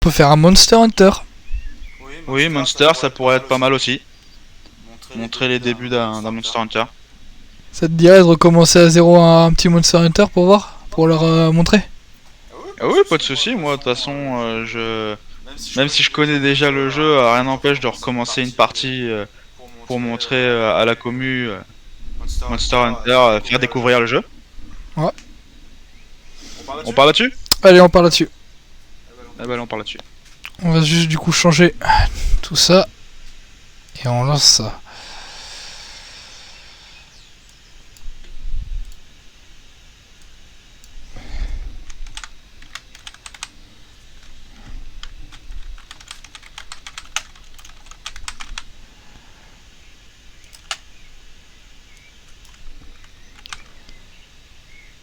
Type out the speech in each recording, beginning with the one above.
peut faire un Monster Hunter. Oui, Monster, ça pourrait être pas mal aussi. Montrer les débuts d'un Monster Hunter. Ça te dirait de recommencer à zéro un petit Monster Hunter pour voir, pour leur montrer? Ah oui, pas de souci. Moi, de toute façon, même si je connais déjà le jeu, rien n'empêche de recommencer une partie pour montrer à la commu Monster Hunter, faire découvrir le jeu. Ouais. On parle là-dessus? Allez, on parle là-dessus. Ah bah, allez, on parle là-dessus. On va juste du coup changer tout ça et on lance ça.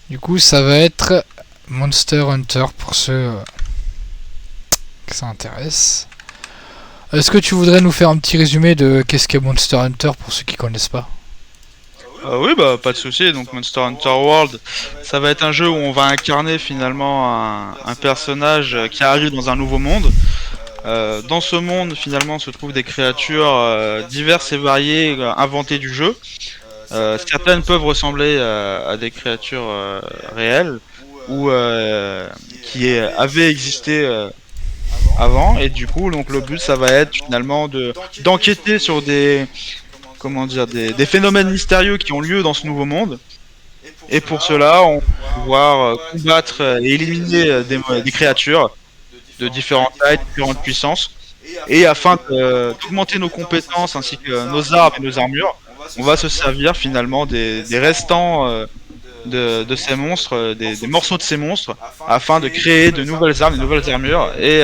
Du coup, ça va être Monster Hunter pour ceux que ça intéresse. Est-ce que tu voudrais nous faire un petit résumé de qu'est-ce qu'est Monster Hunter pour ceux qui connaissent pas? Oui, bah pas de souci. Donc Monster Hunter World, ça va être un jeu où on va incarner finalement un personnage qui arrive dans un nouveau monde. Dans ce monde, finalement, se trouvent des créatures diverses et variées, inventées du jeu. Certaines peuvent ressembler à des créatures réelles ou avaient existé avant. Et du coup, donc le but, ça va être finalement de d'enquêter sur des comment dire des phénomènes mystérieux qui ont lieu dans ce nouveau monde. Et pour cela, on va pouvoir combattre et éliminer des créatures de différentes tailles, différentes puissances. Et afin d'augmenter nos compétences ainsi que nos armes et nos armures, on va se servir finalement des restants de ces monstres, des morceaux de ces monstres, afin de créer de nouvelles armes, de nouvelles armures et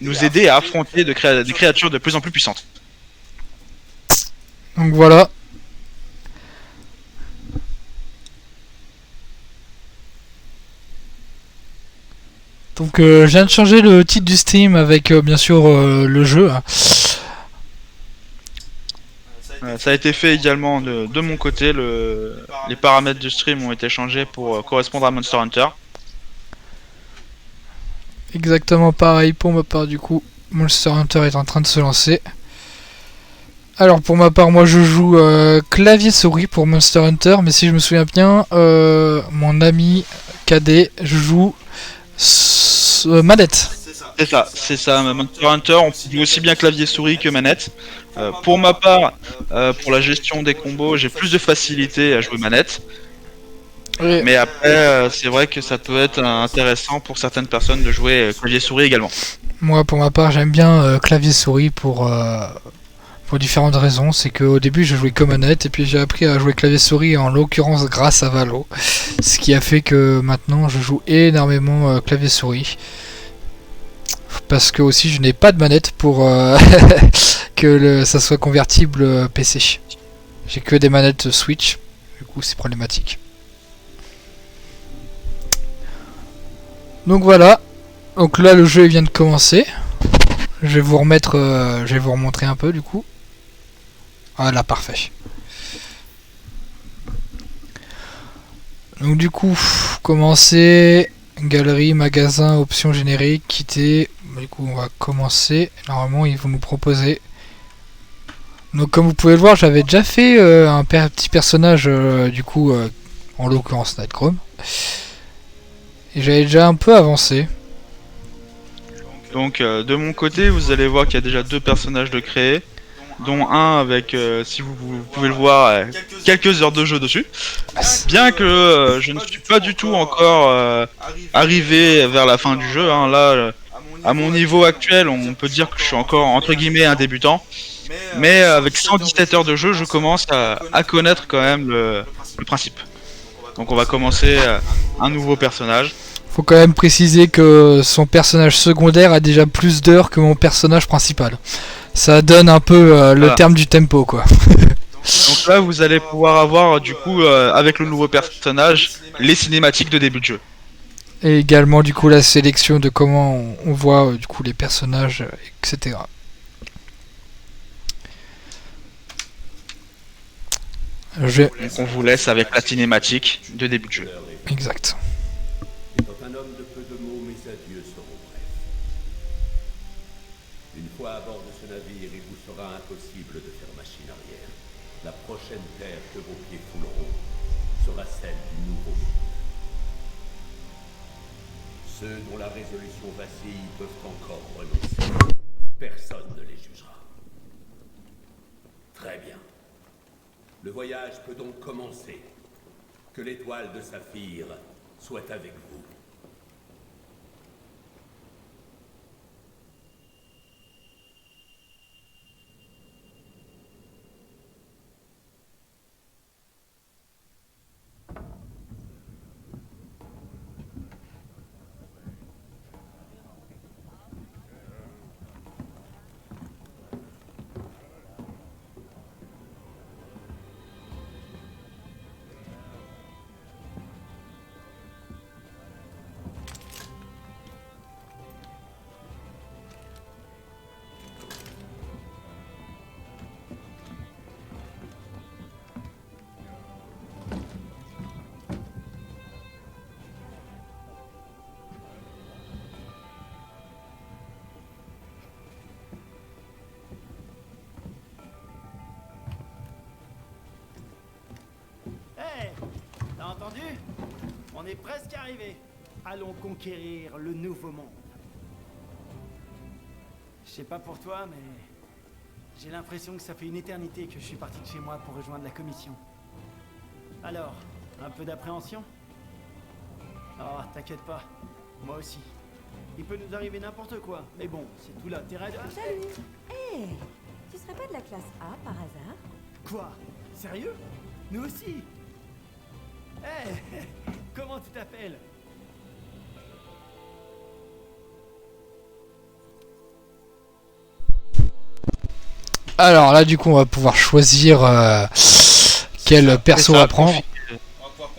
nous aider à affronter des créatures de plus en plus puissantes. Donc voilà. Donc je viens de changer le titre du stream avec bien sûr le jeu. Ça a été fait également de mon côté, les paramètres du stream ont été changés pour correspondre à Monster Hunter. Exactement pareil pour ma part du coup. Monster Hunter est en train de se lancer. Alors pour ma part, moi je joue clavier souris pour Monster Hunter, mais si je me souviens bien, mon ami Cadet, je joue manette. C'est ça, Monster Hunter, on peut jouer aussi bien clavier souris que manette. Pour ma part, pour la gestion des combos, j'ai plus de facilité à jouer manette. Et Mais après, c'est vrai que ça peut être intéressant pour certaines personnes de jouer clavier souris également. moi pour ma part, j'aime bien clavier souris pour différentes raisons. C'est qu'au début je jouais que manette et puis j'ai appris à jouer clavier souris en l'occurrence grâce à Valo. Ce qui a fait que maintenant je joue énormément clavier souris. Parce que aussi je n'ai pas de manette pour que ça soit convertible PC. J'ai que des manettes Switch, du coup c'est problématique. Donc voilà, donc là le jeu vient de commencer. Je vais vous remettre, je vais vous remontrer un peu du coup. Voilà, parfait. Donc du coup, commencer, galerie, magasin, options génériques, quitter. Du coup on va commencer. Normalement ils vont nous proposer. Donc comme vous pouvez le voir, j'avais déjà fait un petit personnage du coup, en l'occurrence Nightchrome. Et j'avais déjà un peu avancé. Donc de mon côté, vous allez voir qu'il y a déjà deux personnages de créer, dont un avec, si vous pouvez le voir, quelques heures de jeu dessus. Bien que je ne suis pas du tout encore arrivé vers la fin du jeu, hein. Là, à mon niveau actuel, on peut dire que je suis encore entre guillemets un débutant. Mais avec 117 heures de jeu, je commence à connaître quand même le principe. Donc on va commencer un nouveau personnage. Faut quand même préciser que son personnage secondaire a déjà plus d'heures que mon personnage principal. Ça donne un peu le Voilà. terme du tempo quoi. Donc là, vous allez pouvoir avoir du coup, avec le nouveau personnage, les cinématiques de début de jeu. Et également du coup la sélection de comment on voit du coup les personnages, etc. Je... Donc on vous laisse avec la cinématique de début de jeu. Exact. Quand un homme de peu de mots, mes adieux seront brefs. La prochaine terre que vos pieds fouleront sera celle du nouveau. Ceux dont la résolution vacille peuvent encore renoncer. Personne ne les jugera. Très bien. Le voyage peut donc commencer. Que l'étoile de Saphir soit avec vous. Hey, t'as entendu? On est presque arrivé. Allons conquérir le nouveau monde. Je sais pas pour toi, mais j'ai l'impression que ça fait une éternité que je suis parti de chez moi pour rejoindre la commission. Alors, un peu d'appréhension? Oh, t'inquiète pas, moi aussi. Il peut nous arriver n'importe quoi, mais bon, c'est tout l'intérêt de... Salut. Hé, tu serais pas de la classe A par hasard? Quoi? Sérieux? Nous aussi? Hé, comment tu t'appelles? Alors là, du coup, on va pouvoir choisir quel perso on va prendre.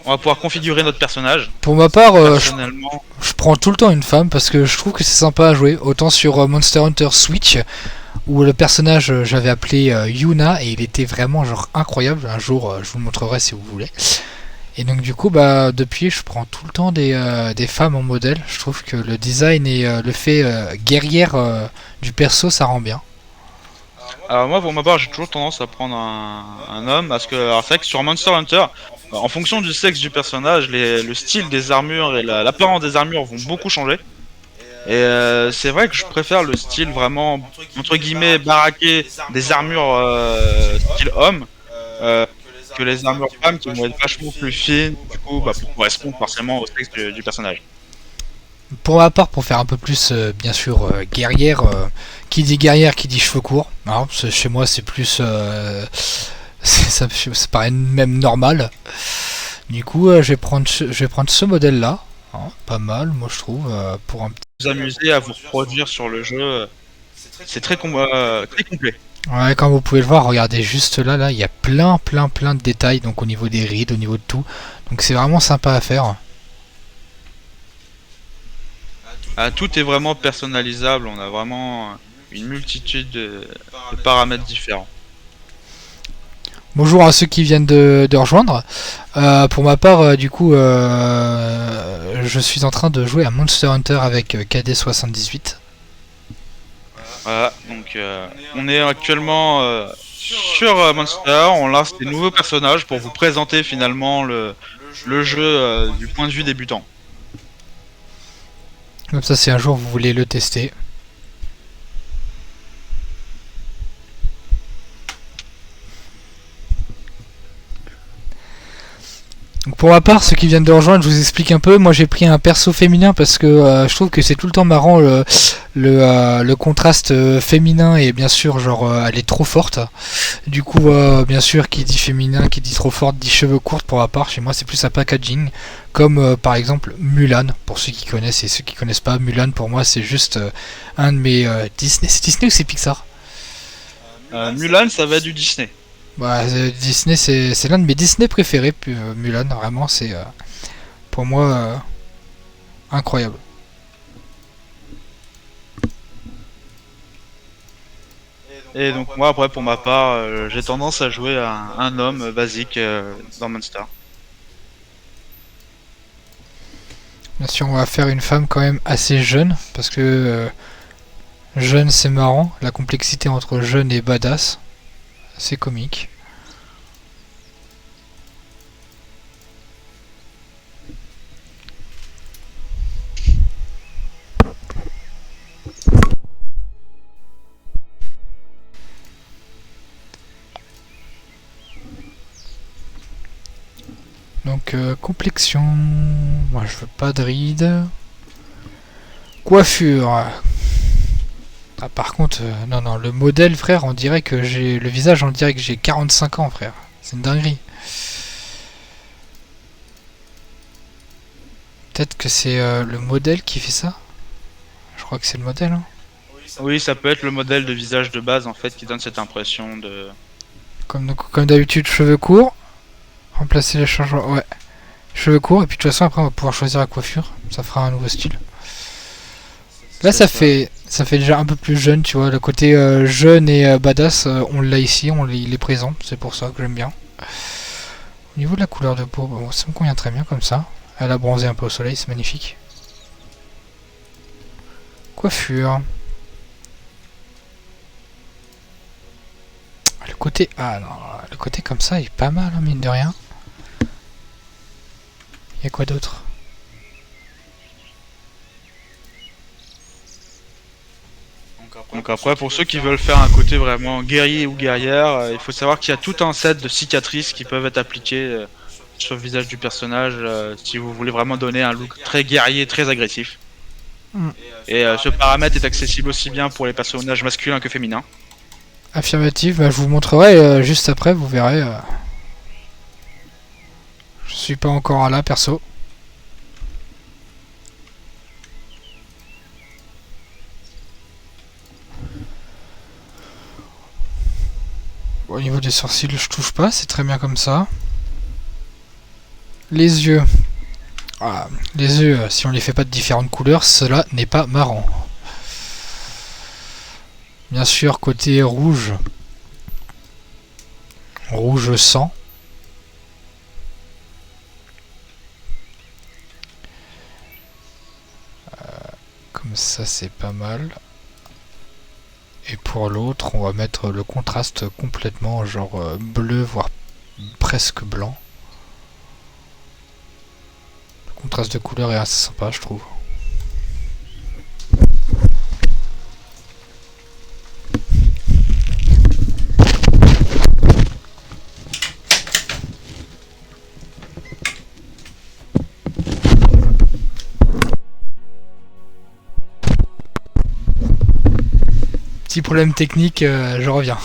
On va pouvoir configurer notre personnage. Pour ma part, Personnellement, je prends tout le temps une femme parce que je trouve que c'est sympa à jouer. Autant sur Monster Hunter Switch, où le personnage j'avais appelé Yuna et il était vraiment genre incroyable. Un jour, je vous le montrerai si vous voulez. Et donc du coup, bah depuis, je prends tout le temps des femmes en modèle. Je trouve que le design et le fait guerrière du perso, ça rend bien. alors moi pour ma part j'ai toujours tendance à prendre un homme parce que alors, c'est vrai que sur Monster Hunter, en fonction du sexe du personnage, le style des armures et l'apparence des armures vont beaucoup changer. Et c'est vrai que je préfère le style vraiment entre guillemets baraqué des armures style homme que les armures femmes qui vont être vachement plus fines du coup bah, pour correspondre forcément au sexe du personnage. Pour ma part, pour faire un peu plus, bien sûr, guerrière, qui dit guerrière, qui dit cheveux courts. Alors, chez moi, c'est plus... ça paraît même normal. Du coup, je vais prendre ce modèle-là. Hein, pas mal, moi, je trouve, pour un petit... Vous amuser à vous reproduire sur le jeu, c'est très complet. Ouais, comme vous pouvez le voir, regardez juste là, il y a plein de détails, donc au niveau des rides, au niveau de tout. Donc c'est vraiment sympa à faire. Tout est vraiment personnalisable, on a vraiment une multitude de paramètres différents. Bonjour à ceux qui viennent de rejoindre. Pour ma part, du coup, je suis en train de jouer à Monster Hunter avec KD78. Voilà, donc on est actuellement sur Monster, on lance des nouveaux personnages pour vous présenter finalement le jeu du point de vue débutant. Comme ça, si un jour vous voulez le tester. Donc pour ma part, ceux qui viennent de rejoindre, je vous explique un peu. Moi, j'ai pris un perso féminin parce que je trouve que c'est tout le temps marrant le contraste féminin et bien sûr, genre, elle est trop forte. Du coup, bien sûr, qui dit féminin, qui dit trop forte, dit cheveux courts. Pour ma part, chez moi, c'est plus un packaging, comme par exemple Mulan. Pour ceux qui connaissent et ceux qui connaissent pas, Mulan pour moi, c'est juste un de mes Disney. C'est Disney ou c'est Pixar? Mulan, ça va être du Disney. Bah, Disney, c'est l'un de mes Disney préférés, puis Mulan, vraiment, c'est pour moi incroyable. Et donc moi après pour ma part, j'ai tendance à jouer à un homme basique dans Monster. Bien sûr, on va faire une femme quand même assez jeune, parce que jeune c'est marrant, la complexité entre jeune et badass, c'est comique. Donc complexion, moi je veux pas de rides. Coiffure. Ah par contre, non non, le modèle frère, on dirait que j'ai le visage, on dirait que j'ai 45 ans frère. C'est une dinguerie. Peut-être que c'est le modèle qui fait ça. Je crois que c'est le modèle. Hein. Oui, ça peut être le modèle de visage de base en fait qui donne cette impression de... Comme d'habitude, cheveux courts. Remplacer les changements. Ouais. Cheveux courts. Et puis de toute façon, après, on va pouvoir choisir la coiffure. Ça fera un nouveau style. Là, ça fait déjà un peu plus jeune, tu vois. Le côté jeune et badass, on l'a ici. Il est présent. C'est pour ça que j'aime bien. Au niveau de la couleur de peau, bon, ça me convient très bien comme ça. Elle a bronzé un peu au soleil, c'est magnifique. Coiffure. Le côté... Ah non, le côté comme ça, il est pas mal, hein, mine de rien. Il y a quoi d'autre? Donc après, pour ceux qui veulent faire un côté vraiment guerrier ou guerrière, il faut savoir qu'il y a tout un set de cicatrices qui peuvent être appliquées sur le visage du personnage si vous voulez vraiment donner un look très guerrier, très agressif. Et ce paramètre est accessible aussi bien pour les personnages masculins que féminins. Affirmatif, bah, je vous montrerai juste après, vous verrez. Je suis pas encore là perso. Bon, au niveau des sourcils, je touche pas, c'est très bien comme ça. Les yeux. Ah, les yeux, si on les fait pas de différentes couleurs, cela n'est pas marrant. Bien sûr, côté rouge. Rouge sang. Comme ça, c'est pas mal. Et pour l'autre, on va mettre le contraste complètement genre bleu, voire presque blanc. Le contraste de couleur est assez sympa, je trouve. Petit problème technique, je reviens.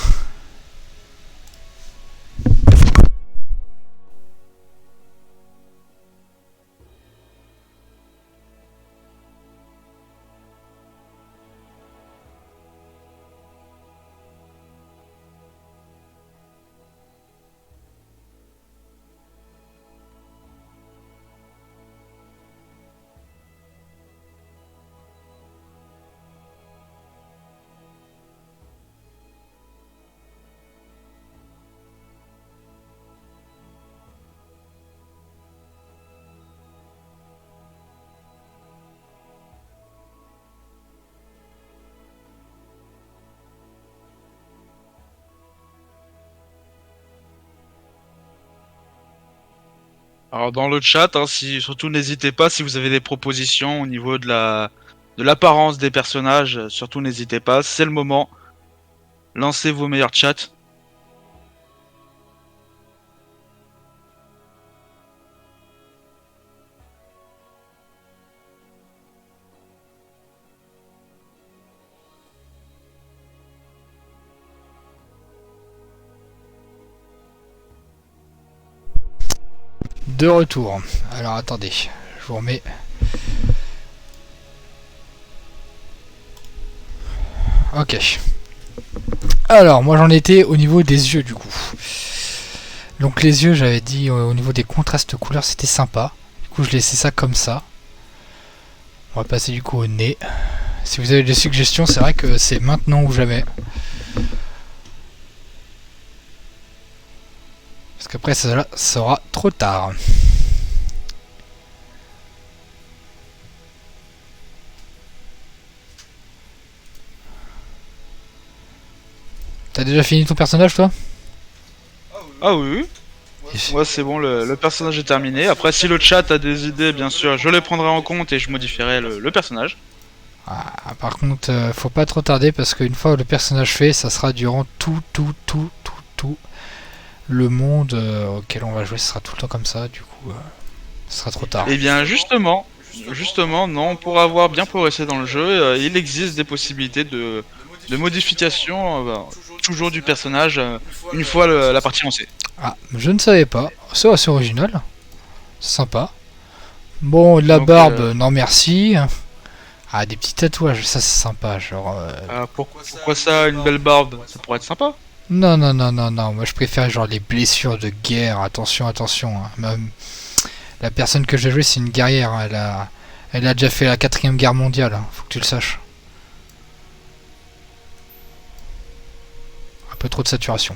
Alors dans le chat, hein, surtout n'hésitez pas si vous avez des propositions au niveau de l'apparence des personnages, surtout n'hésitez pas, c'est le moment. Lancez vos meilleurs chats. De retour. Alors attendez, je vous remets. Ok. Alors moi j'en étais au niveau des yeux du coup. Donc les yeux, j'avais dit au niveau des contrastes de couleurs c'était sympa. Du coup je laissais ça comme ça. On va passer du coup au nez. Si vous avez des suggestions, c'est vrai que c'est maintenant ou jamais. Parce qu'après ça sera trop tard. T'as déjà fini ton personnage toi? Ah oui, oui. Moi c'est bon, le personnage est terminé. Après si le chat a des idées, bien sûr, je les prendrai en compte et je modifierai le personnage. Ah, par contre, faut pas trop tarder parce qu'une fois que le personnage fait, ça sera durant tout le monde auquel on va jouer sera tout le temps comme ça, du coup, ce sera trop tard. Eh bien, justement, non, pour avoir bien progressé dans le jeu, il existe des possibilités de modification, toujours du personnage, une fois la partie lancée. Ah, je ne savais pas. C'est assez original. C'est sympa. Bon, de la Donc, barbe, non merci. Ah, des petits tatouages, ça c'est sympa, genre... Pourquoi ça, une belle barbe? Ça pourrait être sympa. Non, non, non, non, non, moi je préfère genre les blessures de guerre, attention, attention. Hein. Même la personne que j'ai jouée, c'est une guerrière, hein. Elle a déjà fait la 4ème guerre mondiale, hein. Faut que tu le saches. Un peu trop de saturation.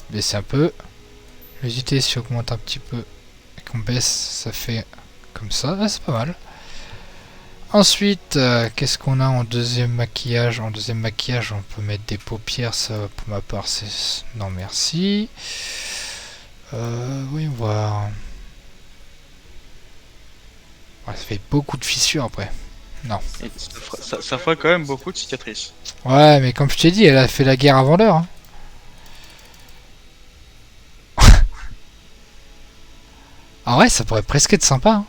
Baisser un peu. Les si on augmente un petit peu et qu'on baisse, ça fait comme ça, ah, c'est pas mal. Ensuite, qu'est-ce qu'on a en deuxième maquillage? En deuxième maquillage, on peut mettre des paupières, ça pour ma part c'est... Non merci. Voyons voir. Ouais, ça fait beaucoup de fissures après. Non. Et ça fera quand même beaucoup de cicatrices. Ouais, mais comme je t'ai dit, elle a fait la guerre avant l'heure. Hein. Ah ouais, ça pourrait presque être sympa. Hein.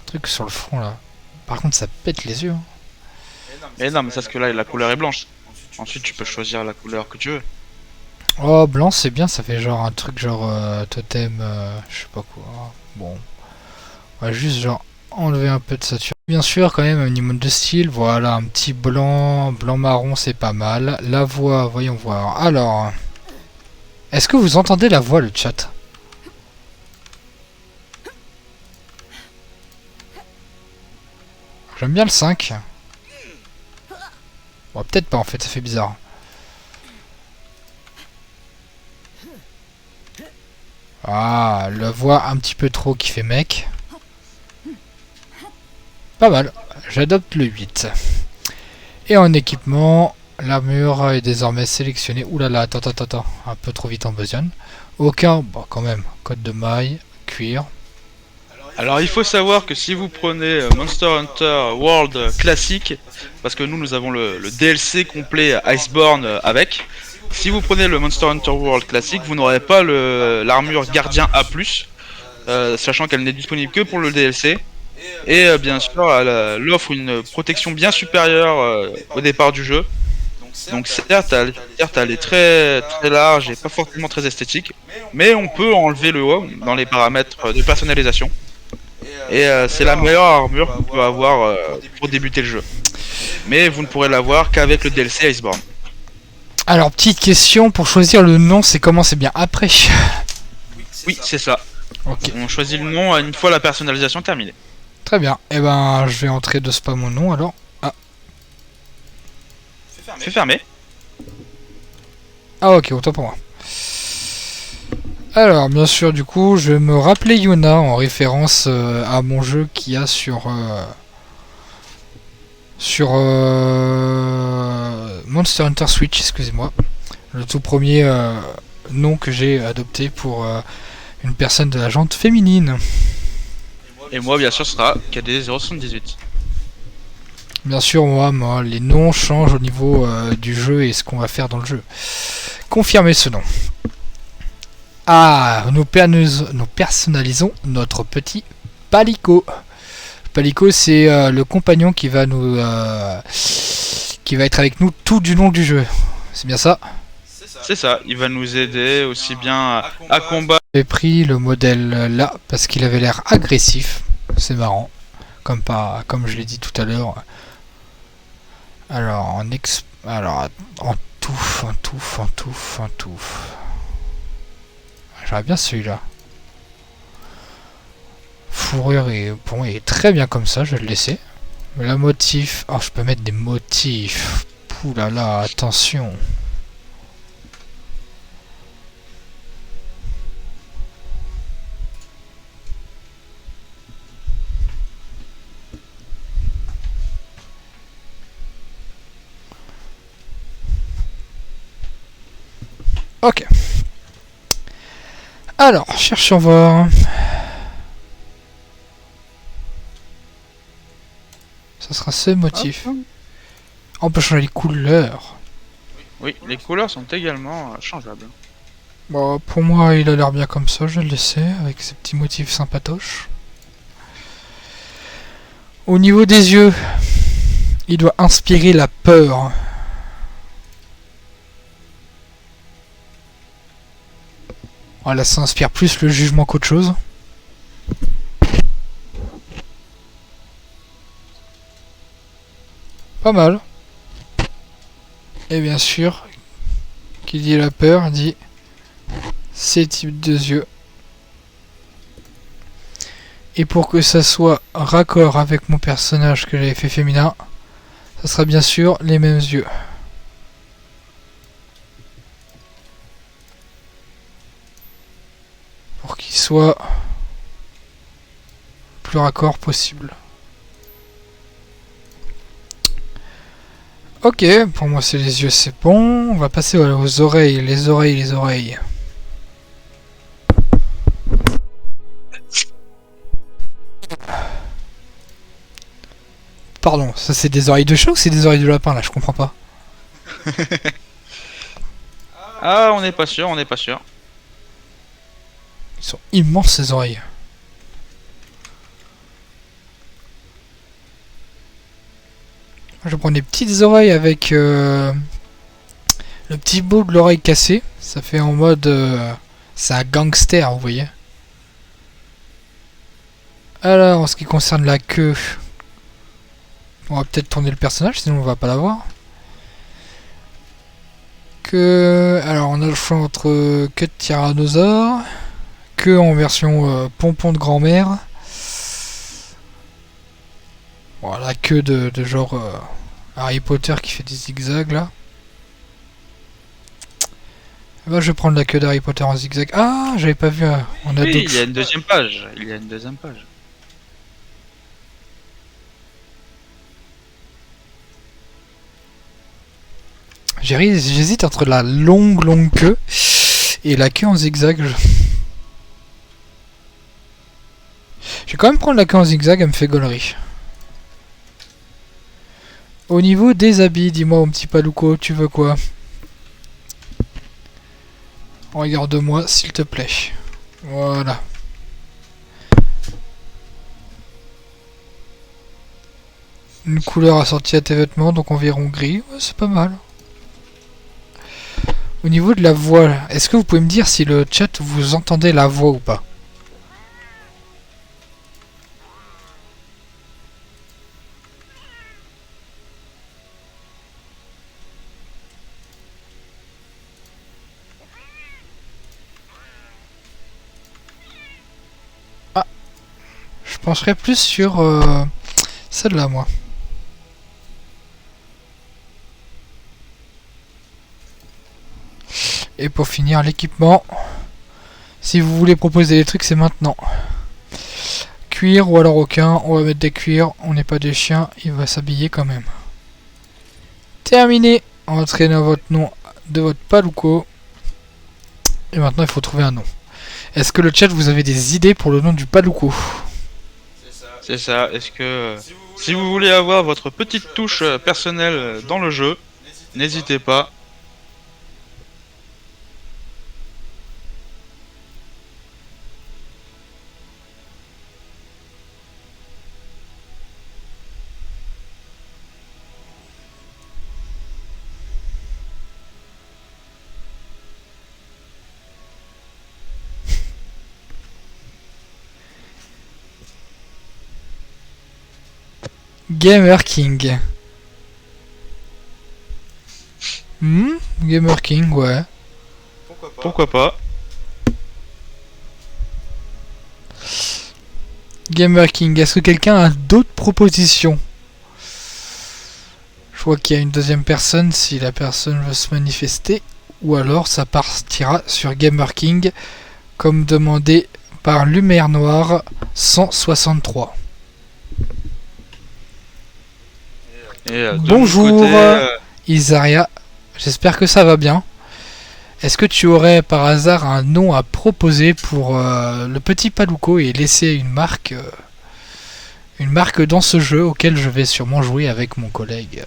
Un truc sur le front là. Par contre, ça pète les yeux. Hein. Mais non, mais ça, parce que là, la couleur est blanche. Ensuite, tu peux choisir la couleur que tu veux. Oh, blanc, c'est bien, ça fait genre un truc genre totem, je sais pas quoi. Bon. On va juste genre enlever un peu de saturation. Bien sûr, quand même, un minimum de style. Voilà, un petit blanc, blanc-marron, c'est pas mal. La voix, voyons voir. Alors, est-ce que vous entendez la voix, le chat? J'aime bien le 5. Bon, peut-être pas en fait, ça fait bizarre. Ah, la voix un petit peu trop qui fait mec. Pas mal, j'adopte le 8. Et en équipement, l'armure est désormais sélectionnée. Oulala, attends, un peu trop vite en besogne. Aucun, bon quand même, code de maille, cuir. Alors, il faut savoir que si vous prenez Monster Hunter World classique, parce que nous avons le DLC complet Iceborne avec, si vous prenez le Monster Hunter World classique, vous n'aurez pas l'armure gardien A+, sachant qu'elle n'est disponible que pour le DLC. Et bien sûr, elle offre une protection bien supérieure au départ du jeu. Donc certes, elle est très très large et pas forcément très esthétique, mais on peut enlever le haut dans les paramètres de personnalisation. Et c'est la meilleure armure qu'on peut avoir pour débuter le jeu. Mais vous ne pourrez l'avoir qu'avec le DLC Iceborne. Alors, petite question, pour choisir le nom, c'est comment? C'est bien après? Oui, c'est ça. Ok. On choisit le nom une fois la personnalisation terminée. Très bien. Et ben, je vais entrer de spam mon nom alors. Ah. C'est fermé. Ah ok, autant pour moi. Alors, bien sûr, du coup, je vais me rappeler Yuna en référence à mon jeu qu'il y a sur Monster Hunter Switch, excusez-moi. Le tout premier nom que j'ai adopté pour une personne de la jante féminine. Et moi, bien sûr, ce sera KD078. Bien sûr, moi, les noms changent au niveau du jeu et ce qu'on va faire dans le jeu. Confirmez ce nom. Ah, nous personnalisons notre petit Palico. Palico, c'est le compagnon qui va être avec nous tout du long du jeu. C'est bien ça? C'est ça, il va nous aider aussi bien à combattre. J'ai pris le modèle là parce qu'il avait l'air agressif. C'est marrant. Comme je l'ai dit tout à l'heure. Alors, en touffe. J'aurais bien celui-là. Fourrure il est très bien comme ça, je vais le laisser. Mais la motif... Oh, je peux mettre des motifs. Poulala, attention. Ok. Alors, cherchons voir. Ça sera ce motif. On peut changer les couleurs. Oui, les couleurs sont également changeables. Bon, pour moi, il a l'air bien comme ça, je vais le laisser, avec ses petits motifs sympatoches. Au niveau des yeux, il doit inspirer la peur. Voilà, ça inspire plus le jugement qu'autre chose. Pas mal. Et bien sûr, qui dit la peur dit ces types de yeux. Et pour que ça soit raccord avec mon personnage que j'avais fait féminin, ça sera bien sûr les mêmes yeux. Pour qu'ils soient le plus raccord possible. Ok, pour moi c'est les yeux, c'est bon. On va passer aux oreilles, les oreilles. Pardon, ça c'est des oreilles de chat ou c'est des oreilles de lapin là, je comprends pas. Ah, on n'est pas sûr, on n'est pas sûr. Ils sont immenses ces oreilles. Je prends des petites oreilles avec le petit bout de l'oreille cassée. Ça fait en mode... c'est un gangster, vous voyez. Alors, en ce qui concerne la queue... On va peut-être tourner le personnage, sinon on va pas l'avoir. Alors, on a le choix entre queue de tyrannosaure, queue en version pompon de grand-mère. Voilà, queue de genre Harry Potter qui fait des zigzags là. Bah, je vais prendre la queue d'Harry Potter en zigzag. Ah, j'avais pas vu. On a Oui, d'autres il y a une deuxième page. Il y a une deuxième page. J'hésite entre la longue queue et la queue en zigzag. Je vais quand même prendre la queue en zigzag, elle me fait gaulerie. Au niveau des habits, dis-moi mon petit Paluco, tu veux quoi? Regarde-moi s'il te plaît. Voilà. Une couleur assortie à tes vêtements, donc environ gris. Ouais, c'est pas mal. Au niveau de la voix, est-ce que vous pouvez me dire si le chat vous entendez la voix ou pas? Ah, je pencherais plus sur celle-là, moi. Et pour finir, l'équipement. Si vous voulez proposer des trucs, c'est maintenant. Cuir ou alors aucun. On va mettre des cuirs. On n'est pas des chiens. Il va s'habiller quand même. Terminé. Entrez dans votre nom de votre Paluco. Et maintenant, il faut trouver un nom. Est-ce que le chat, vous avez des idées pour le nom du Paluco? C'est ça. Est-ce que si vous voulez avoir votre petite touche personnelle dans le jeu, n'hésitez pas. Gamer King. Gamer King, ouais. Pourquoi pas? Gamer King, est-ce que quelqu'un a d'autres propositions? Je vois qu'il y a une deuxième personne si la personne veut se manifester. Ou alors ça partira sur Gamer King comme demandé par Lumière Noire 163. Bonjour Isaria, j'espère que ça va bien. Est-ce que tu aurais par hasard un nom à proposer pour le petit Paluco et laisser une marque dans ce jeu auquel je vais sûrement jouer avec mon collègue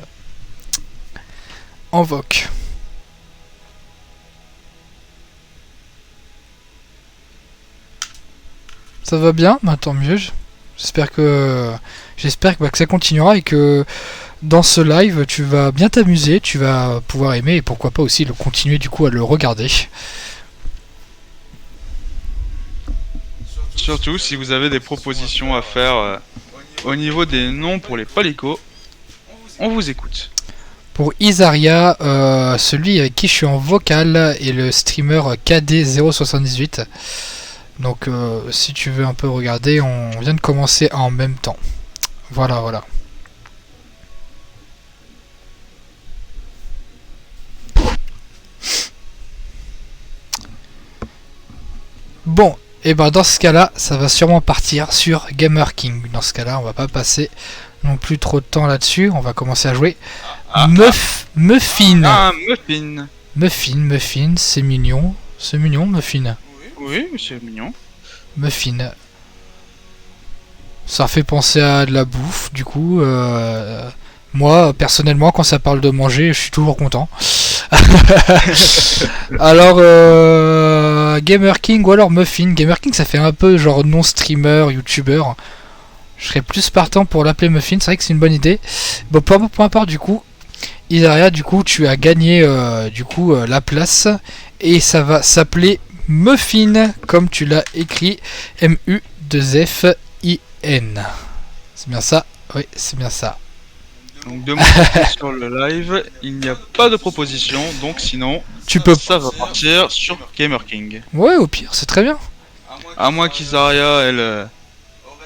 Invoque. Ça va bien, bah, tant mieux. J'espère que bah, que ça continuera et que dans ce live tu vas bien t'amuser, tu vas pouvoir aimer et pourquoi pas aussi le continuer du coup à le regarder. Surtout si vous avez des propositions à faire au niveau des noms pour les palicots, on vous écoute. Pour Isaria, celui avec qui je suis en vocal est le streamer KD078. Donc si tu veux un peu regarder, on vient de commencer en même temps. Voilà, voilà. Bon, et ben dans ce cas-là, ça va sûrement partir sur Gamer King. Dans ce cas-là, on va pas passer non plus trop de temps là-dessus. On va commencer à jouer. Muffin. Ah, Muffin. Muffin, c'est mignon. C'est mignon, Muffin. Oui, c'est mignon. Muffin. Ça fait penser à de la bouffe, du coup. Moi, personnellement, quand ça parle de manger, je suis toujours content. Alors, Gamer King ou alors Muffin. Gamer King, ça fait un peu genre non-streamer, youtubeur. Je serais plus partant pour l'appeler Muffin, c'est vrai que c'est une bonne idée. Bon, peu importe, du coup. Isaria, du coup, tu as gagné la place. Et ça va s'appeler Muffin, comme tu l'as écrit. M-U-2-F-I-N. C'est bien ça? Oui, c'est bien ça. Donc de mon côté sur le live, il n'y a pas de proposition, donc sinon, ça va partir sur Gamer King. Ouais, au pire, c'est très bien. À moins qu'Isaria, elle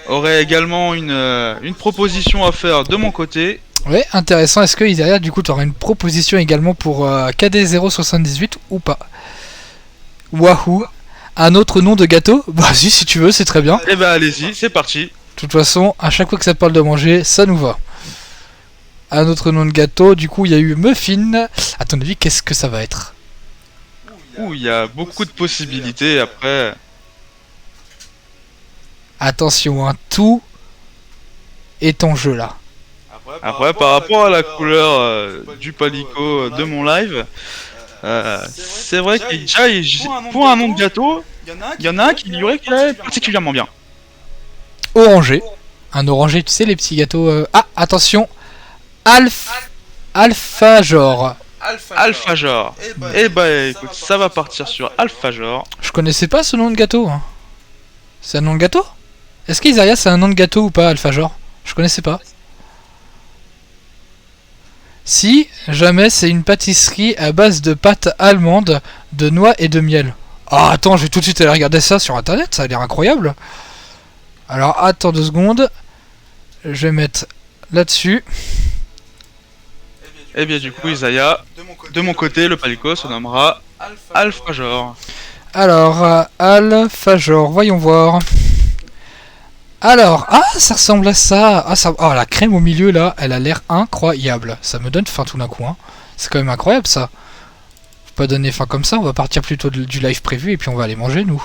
aurait également une proposition à faire de mon côté. Ouais, intéressant. Est-ce que Isaria, du coup, tu auras une proposition également pour KD078 ou pas? Wahoo. Un autre nom de gâteau? Bah si tu veux, c'est très bien. Eh ben allez-y, c'est parti. De toute façon, à chaque fois que ça parle de manger, ça nous va. Un autre nom de gâteau, du coup il y a eu Muffin. À ton avis, qu'est-ce que ça va être? Ouh, il y a beaucoup de possibilités après. Attention, hein, tout est en jeu là. Après, par rapport à la couleur du palico de mon live, c'est vrai que déjà, pour un nom de gâteau, il y en a un qui lui est particulièrement bien. Orangé. Un orangé, tu sais, les petits gâteaux. Ah, attention. Alphajor. Alphajor. Eh ben écoute, ça va partir sur Alphajor. Je connaissais pas ce nom de gâteau. Hein. C'est un nom de gâteau? Est-ce qu'Isaria c'est un nom de gâteau ou pas, Alphajor? Je connaissais pas. Si, jamais c'est une pâtisserie à base de pâte allemande, de noix et de miel. Ah, attends, je vais tout de suite aller regarder ça sur internet, ça a l'air incroyable. Alors, attends 2 secondes. Je vais mettre là-dessus. Et bien du coup, Isaiah, de mon côté, le palico se nommera Alphajor. Alors, Alphajor, voyons voir. Alors, ah, ça ressemble à ça. Ah, oh, la crème au milieu là, elle a l'air incroyable. Ça me donne faim tout d'un coup. Hein. C'est quand même incroyable ça. Faut pas donner faim comme ça, on va partir plutôt du live prévu et puis on va aller manger nous.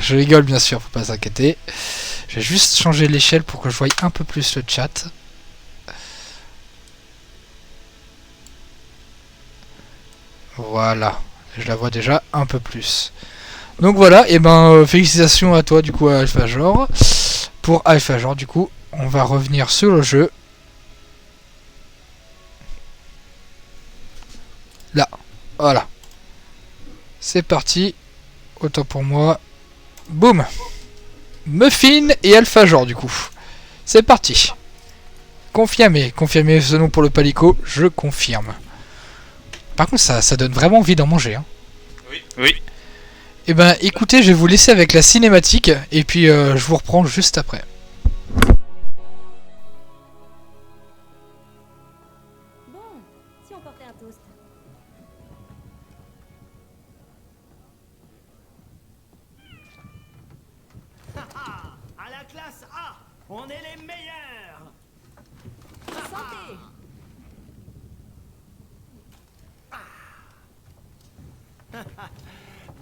Je rigole bien sûr, faut pas s'inquiéter. Je vais juste changer l'échelle pour que je voie un peu plus le chat. Voilà, je la vois déjà un peu plus. Donc voilà, et félicitations à toi du coup à Alphajor. Pour Alphajor du coup, on va revenir sur le jeu. Là, voilà. C'est parti. Autant pour moi. Boum. Muffin et Alphajor du coup. C'est parti. Confirmé ce nom pour le palico, je confirme. Par contre ça donne vraiment envie d'en manger. Hein. Oui. Eh ben écoutez, je vais vous laisser avec la cinématique et puis je vous reprends juste après. Bon, si on portait un toast. À la classe A, on est les meilleurs. Santé.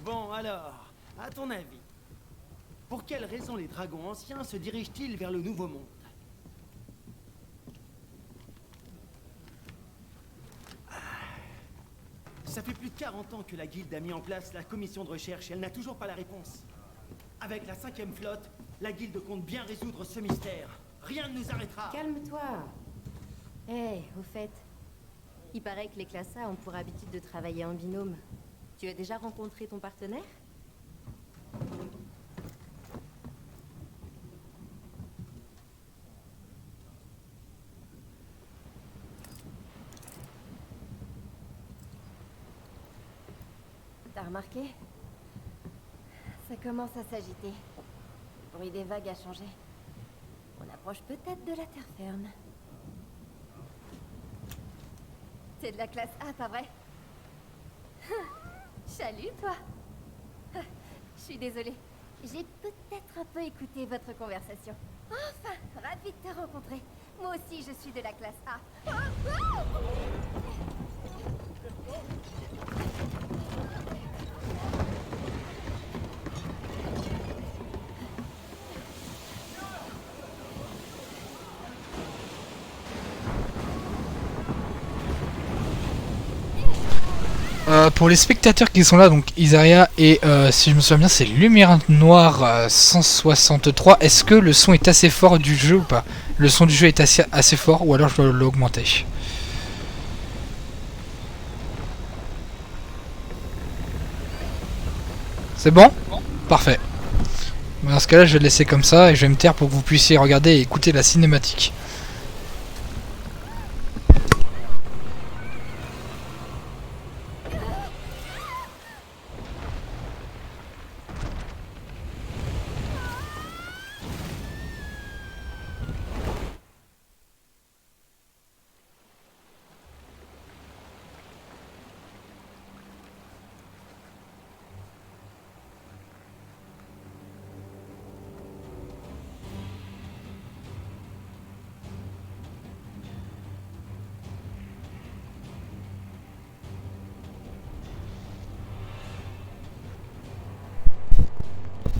Bon alors, à ton avis, pour quelles raisons les dragons anciens se dirigent-ils vers le Nouveau Monde? Ça fait plus de 40 ans que la guilde a mis en place la commission de recherche et elle n'a toujours pas la réponse. Avec la 5e flotte, la guilde compte bien résoudre ce mystère. Rien ne nous arrêtera. Calme-toi. Eh, au fait, il paraît que les classes A ont pour habitude de travailler en binôme. Tu as déjà rencontré ton partenaire? T'as remarqué? Ça commence à s'agiter. Le bruit des vagues a changé. On approche peut-être de la terre ferme. C'est de la classe A, pas vrai? Salut, toi. Je suis désolée. J'ai peut-être un peu écouté votre conversation. Enfin, ravie de te rencontrer. Moi aussi, je suis de la classe A. Pour les spectateurs qui sont là, donc Isaria et si je me souviens bien, c'est Lumière Noire 163. Est-ce que le son est assez fort du jeu ou pas? Le son du jeu est assez fort ou alors je dois l'augmenter? C'est bon? Parfait. Dans ce cas-là, je vais le laisser comme ça et je vais me taire pour que vous puissiez regarder et écouter la cinématique.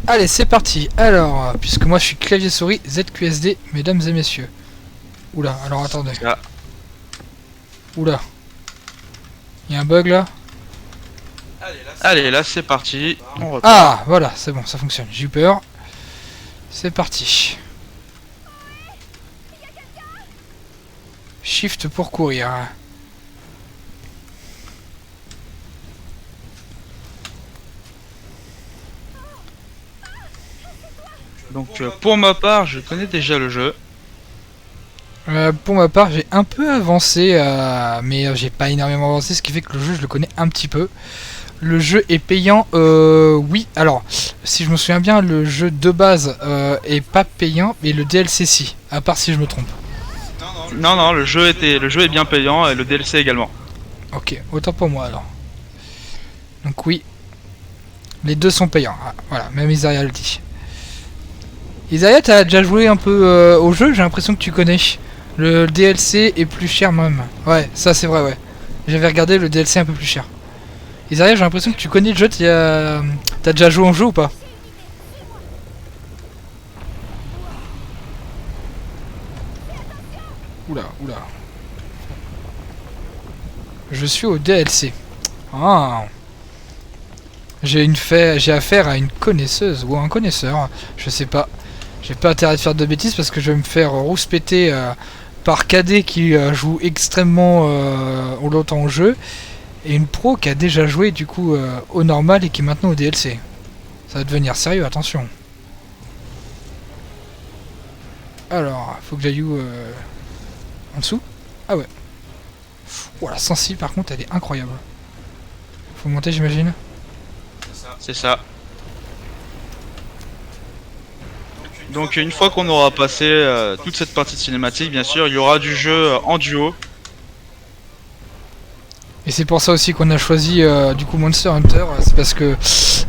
Allez, c'est parti. Alors, puisque moi je suis clavier souris ZQSD, mesdames et messieurs. Oula, alors attendez. Ah. Oula. Il y a un bug là. Allez, là c'est parti. On repart. Ah, voilà, c'est bon, ça fonctionne. J'ai eu peur. C'est parti. Shift pour courir. Donc pour ma part, je connais déjà le jeu. Pour ma part, j'ai un peu avancé, mais j'ai pas énormément avancé, ce qui fait que le jeu, je le connais un petit peu. Le jeu est payant, oui. Alors, si je me souviens bien, le jeu de base est pas payant, mais le DLC si, à part si je me trompe. Non, le jeu est bien payant et le DLC également. Ok, autant pour moi alors. Donc oui, les deux sont payants. Ah, voilà, même Isaria le dit. Isaria, t'as déjà joué un peu au jeu, j'ai l'impression que tu connais. Le DLC est plus cher même. Ouais, ça c'est vrai, ouais. J'avais regardé le DLC un peu plus cher. Isaria, j'ai l'impression que tu connais le jeu, t'as déjà joué au jeu ou pas? Oula, oula. Je suis au DLC. Ah. J'ai affaire à une connaisseuse ou à un connaisseur, je sais pas. J'ai pas intérêt de faire de bêtises parce que je vais me faire rouspéter par KD qui joue extrêmement longtemps au jeu et une pro qui a déjà joué du coup au normal et qui est maintenant au DLC. Ça va devenir sérieux, attention. Alors, faut que j'aille où en dessous? Ah ouais. Voilà, sensible par contre, elle est incroyable. Faut monter, j'imagine. C'est ça. Donc une fois qu'on aura passé toute cette partie de cinématique, bien sûr, il y aura du jeu en duo. Et c'est pour ça aussi qu'on a choisi du coup Monster Hunter, c'est parce que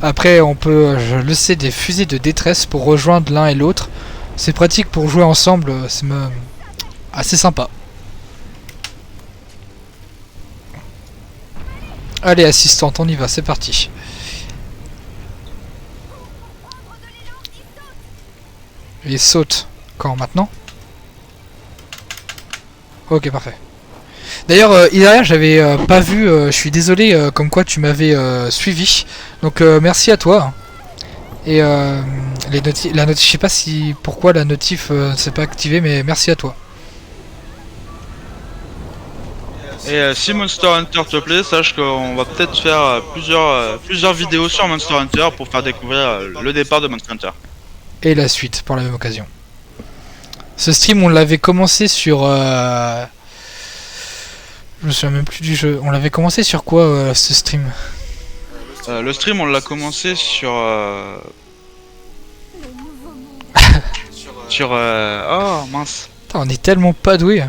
après on peut, je le sais, des fusées de détresse pour rejoindre l'un et l'autre. C'est pratique pour jouer ensemble, c'est assez sympa. Allez assistante, on y va, c'est parti. Et saute. Quand? Maintenant? Ok, parfait. D'ailleurs, Ilaria, j'avais pas vu, je suis désolé, comme quoi tu m'avais suivi. Donc merci à toi. Et la notif, je sais pas si pourquoi la notif ne s'est pas activée, mais merci à toi. Et si Monster Hunter te plaît, sache qu'on va peut-être faire plusieurs vidéos sur Monster Hunter pour faire découvrir le départ de Monster Hunter. Et la suite pour la même occasion. Ce stream, on l'avait commencé sur. Je me souviens même plus du jeu. On l'avait commencé sur quoi ce stream? Le stream, on l'a commencé sur. Oh mince. Putain, on est tellement pas doué.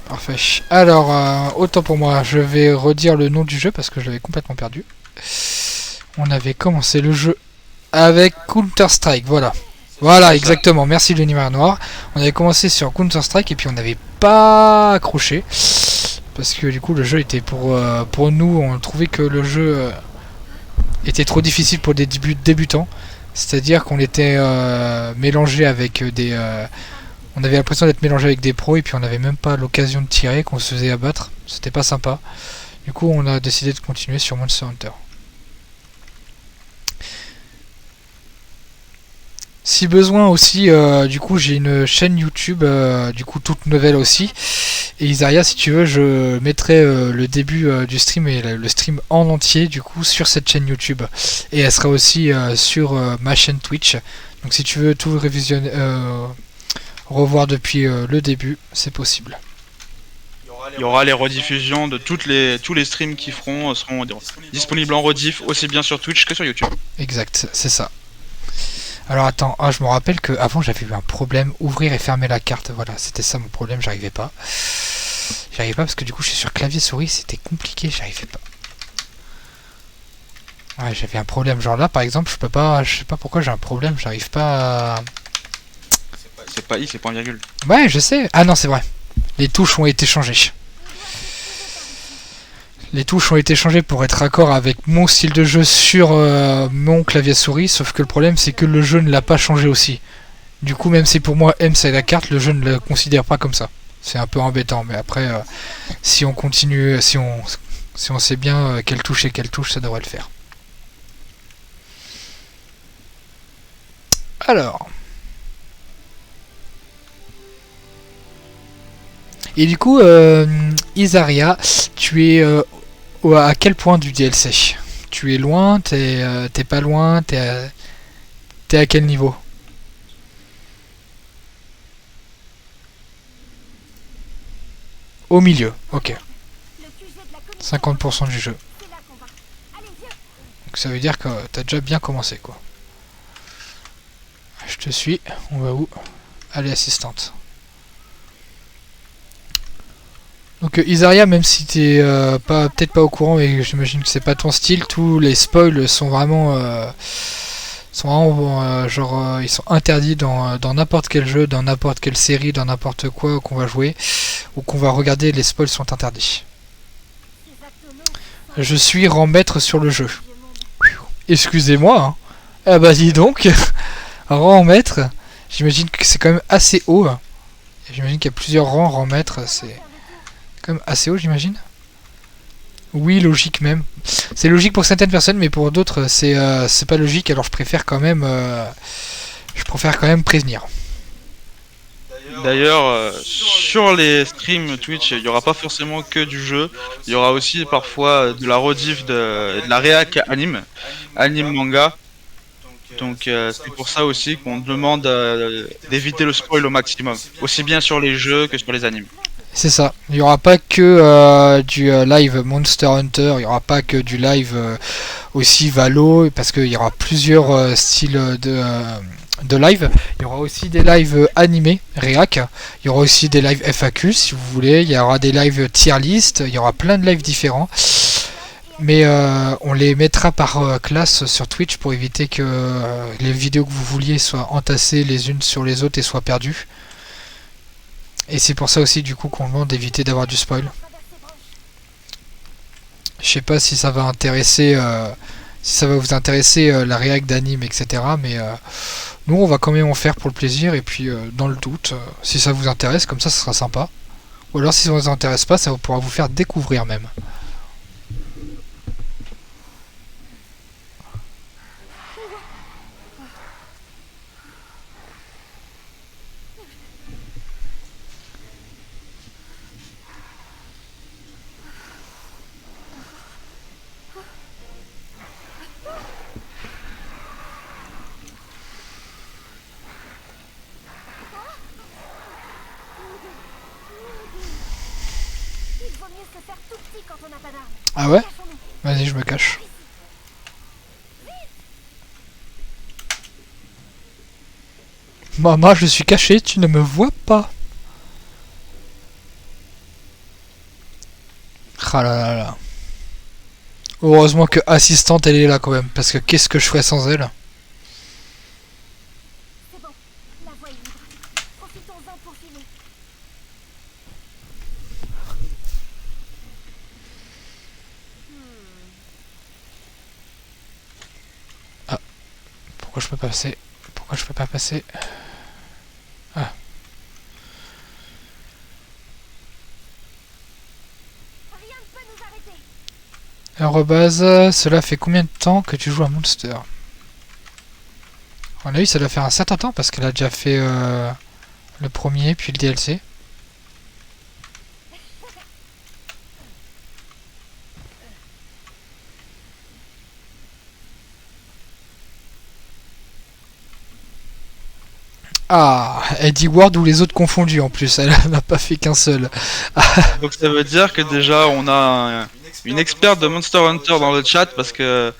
Parfait. Alors, autant pour moi, je vais redire le nom du jeu parce que je l'avais complètement perdu. On avait commencé le jeu avec Counter-Strike, voilà. Voilà, exactement, merci l'univers noir. On avait commencé sur Counter-Strike et puis on n'avait pas accroché. Parce que du coup le jeu était pour nous, on trouvait que le jeu était trop difficile pour des débutants. C'est-à-dire qu'on était mélangé avec des... on avait l'impression d'être mélangé avec des pros et puis on n'avait même pas l'occasion de tirer, qu'on se faisait abattre. C'était pas sympa. Du coup on a décidé de continuer sur Monster Hunter. Si besoin aussi, du coup j'ai une chaîne YouTube, du coup toute nouvelle aussi. Et Isaria, si tu veux, je mettrai le début du stream et le stream en entier du coup sur cette chaîne YouTube. Et elle sera aussi sur ma chaîne Twitch. Donc si tu veux tout révisionner, revoir depuis le début, c'est possible. Il y aura les rediffusions de tous les streams qui seront disponibles en rediff aussi bien sur Twitch que sur YouTube. Exact, c'est ça. Alors attends, je me rappelle que avant j'avais eu un problème, ouvrir et fermer la carte, voilà, c'était ça mon problème, j'arrivais pas. J'arrivais pas parce que du coup je suis sur clavier souris, c'était compliqué, j'arrivais pas. Ouais, j'avais un problème, genre là par exemple, je sais pas pourquoi j'ai un problème, j'arrive pas à... C'est pas I, c'est point virgule. Ouais, je sais. Ah non, c'est vrai. Les touches ont été changées. Les touches ont été changées pour être raccord avec mon style de jeu sur mon clavier souris, sauf que le problème c'est que le jeu ne l'a pas changé aussi. Du coup, même si pour moi M c'est la carte, le jeu ne le considère pas comme ça. C'est un peu embêtant, mais après, si on continue, si on sait bien quelle touche et quelle touche, ça devrait le faire. Alors... Et du coup, Isaria, tu es à quel point du DLC? Tu es loin, t'es pas loin, t'es à quel niveau? Au milieu, ok. 50% du jeu. Donc ça veut dire que t'as déjà bien commencé, quoi. Je te suis, on va où? Allez, assistante. Donc Isaria, même si t'es peut-être pas au courant et j'imagine que c'est pas ton style, tous les spoils sont vraiment genre ils sont interdits dans n'importe quel jeu, dans n'importe quelle série, dans n'importe quoi qu'on va jouer ou qu'on va regarder, les spoils sont interdits. Je suis rang maître sur le jeu. Excusez-moi, hein. Ah bah dis donc, rang maître, j'imagine que c'est quand même assez haut. J'imagine qu'il y a plusieurs rang maître, c'est... quand même assez haut, j'imagine. Oui, logique même. C'est logique pour certaines personnes, mais pour d'autres, c'est pas logique. Alors je préfère quand même prévenir. D'ailleurs, sur les streams Twitch, il n'y aura pas forcément que du jeu. Il y aura aussi parfois de la rediff, de la réac anime manga. Donc c'est pour ça aussi qu'on demande d'éviter le spoil au maximum. Aussi bien sur les jeux que sur les animes. C'est ça, il n'y aura pas que du live Monster Hunter, il n'y aura pas que du live aussi Valo, parce qu'il y aura plusieurs styles de live. Il y aura aussi des lives animés, réac, il y aura aussi des lives FAQ si vous voulez, il y aura des lives tier list, il y aura plein de lives différents. Mais on les mettra par classe sur Twitch pour éviter que les vidéos que vous vouliez soient entassées les unes sur les autres et soient perdues. Et c'est pour ça aussi du coup qu'on demande d'éviter d'avoir du spoil. Je sais pas si ça va intéresser, si ça va vous intéresser la réac d'anime, etc. Mais nous on va quand même en faire pour le plaisir et puis dans le doute, si ça vous intéresse, comme ça sera sympa. Ou alors si ça vous intéresse pas, ça pourra vous faire découvrir même. Il vaut mieux se faire tout petit quand on n'a pas d'armes. Ah ouais? Cachons-nous. Vas-y, je me cache. Maman, je suis caché, tu ne me vois pas. Ah là là là. Heureusement que assistante elle est là quand même, parce que qu'est-ce que je ferais sans elle? C'est bon, la voie est libre. Profitons-en pour filer. Pourquoi je peux pas passer? Pourquoi je peux pas passer? Ah. Rien ne peut nous arrêter. Arrobase, cela fait combien de temps que tu joues à Monster? À mon avis, ça doit faire un certain temps parce qu'elle a déjà fait le premier puis le DLC. Ah, Eddie Ward ou les autres confondus en plus, elle n'a pas fait qu'un seul. Donc ça veut dire que déjà on a une experte de Monster Hunter dans le chat parce que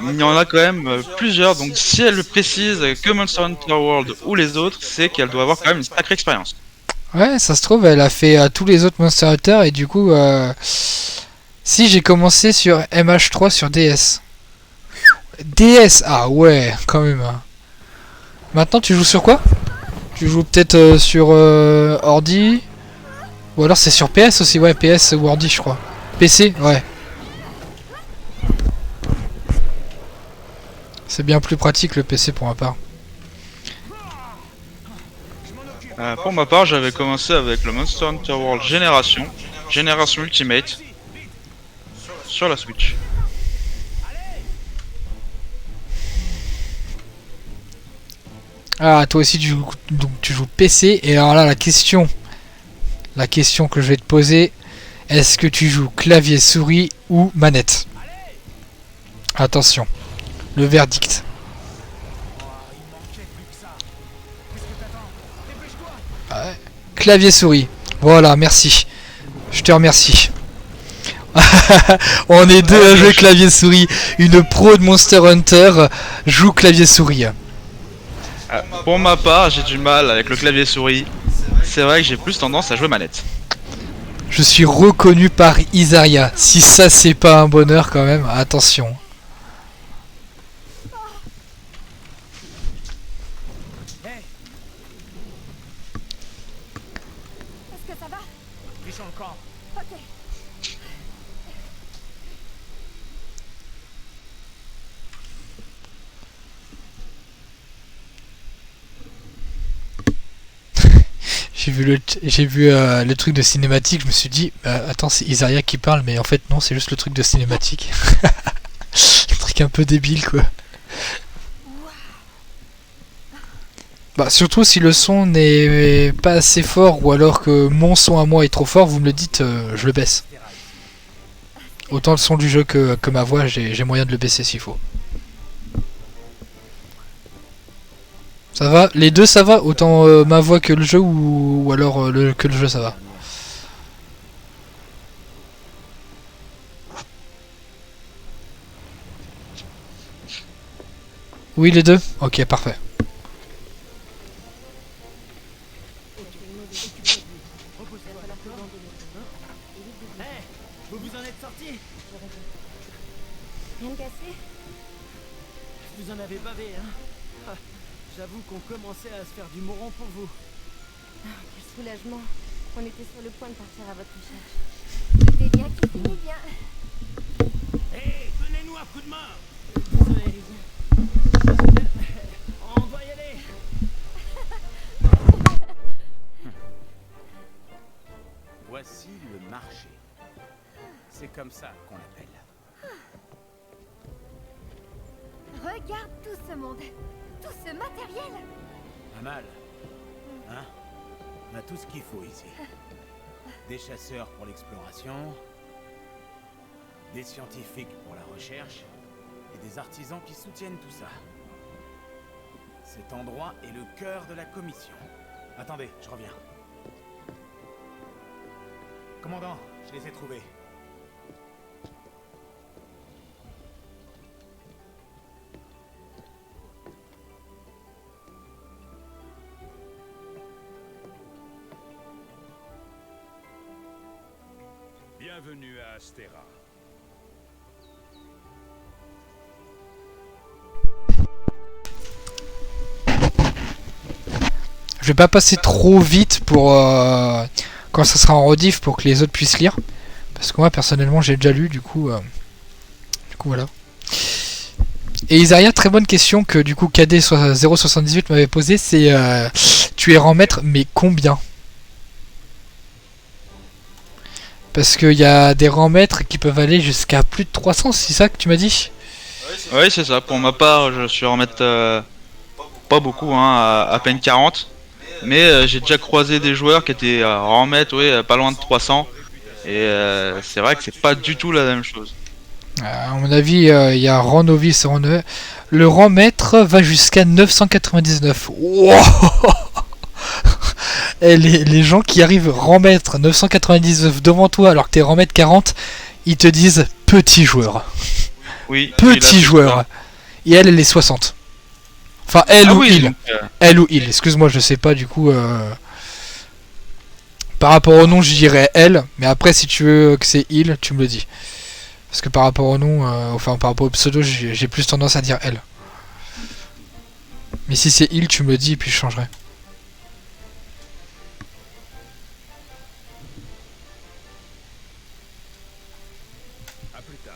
il y en a quand même plusieurs. Donc si elle précise que Monster Hunter World ou les autres, c'est qu'elle doit avoir quand même une sacrée expérience. Ouais, ça se trouve, elle a fait tous les autres Monster Hunter et du coup, si j'ai commencé sur MH3 sur DS. DS, ah ouais, quand même. Hein. Maintenant, tu joues sur quoi? Tu joues peut-être sur ordi? Ou alors c'est sur PS aussi, ouais, PS ou ordi, je crois. PC, ouais. C'est bien plus pratique le PC pour ma part. Pour ma part, j'avais commencé avec le Monster Hunter World Génération Ultimate sur la Switch. Ah, toi aussi donc, tu joues PC. Et alors là, la question que je vais te poser, est-ce que tu joues clavier souris ou manette? Attention, le verdict. Ouais. Clavier souris. Voilà, merci. Je te remercie. On est deux à jouer clavier souris. Une pro de Monster Hunter joue clavier souris. Pour ma part, j'ai du mal avec le clavier souris. C'est vrai que j'ai plus tendance à jouer manette. Je suis reconnu par Isaria. Si ça c'est pas un bonheur quand même, attention. Est-ce que ça va? Ils sont encore. Ok. J'ai vu le truc de cinématique, je me suis dit, attends, c'est Isaria qui parle, mais en fait non, c'est juste le truc de cinématique. Le truc un peu débile quoi. Bah surtout si le son n'est pas assez fort ou alors que mon son à moi est trop fort, vous me le dites, je le baisse. Autant le son du jeu que ma voix, j'ai moyen de le baisser s'il faut. Ça va? Les deux ça va? Autant ma voix que le jeu ou alors que le jeu ça va? Oui les deux? Ok parfait. Vous vous en êtes sortis? Rien de cassé? Vous en avez bavé, hein? Ah, j'avoue qu'on commençait à se faire du mouron pour vous. Quel soulagement. On était sur le point de partir à votre recherche. Tout est bien qui finit bien. Hé, donnez-nous un coup de main! Désolé. On doit y aller. Voici le marché. C'est comme ça qu'on l'appelle. Regarde tout ce monde. Tout ce matériel. Pas mal. Hein? On a tout ce qu'il faut ici. Des chasseurs pour l'exploration, des scientifiques pour la recherche, et des artisans qui soutiennent tout ça. Cet endroit est le cœur de la commission. Attendez, je reviens. Commandant, je les ai trouvés. Bienvenue à Astera. Je vais pas passer trop vite pour quand ça sera en rediff pour que les autres puissent lire. Parce que moi personnellement j'ai déjà lu du coup voilà. Et Isaria, très bonne question que du coup KD 078 m'avait posée, c'est tu es rang maître mais combien? Parce qu'il y a des rangs maîtres qui peuvent aller jusqu'à plus de 300, c'est ça que tu m'as dit? Oui, c'est ça. Pour ma part, je suis en mettre pas beaucoup, hein, à peine 40. Mais j'ai déjà croisé des joueurs qui étaient en maître, oui, pas loin de 300. Et c'est vrai que c'est pas du tout la même chose. À mon avis, il y a rang novice et rang neuf. Le rang maître va jusqu'à 999. Wow. Et les gens qui arrivent rang maître 999 devant toi alors que t'es rang maître 40, ils te disent petit joueur. Oui. Petit joueur. Et elle est 60. Enfin, elle ou il. Donc, Elle ou il. Excuse-moi, je sais pas du coup. Par rapport au nom, je dirais elle. Mais après, si tu veux que c'est il, tu me le dis. Parce que par rapport au nom, enfin par rapport au pseudo, j'ai plus tendance à dire elle. Mais si c'est il, tu me le dis et puis je changerai. À plus tard.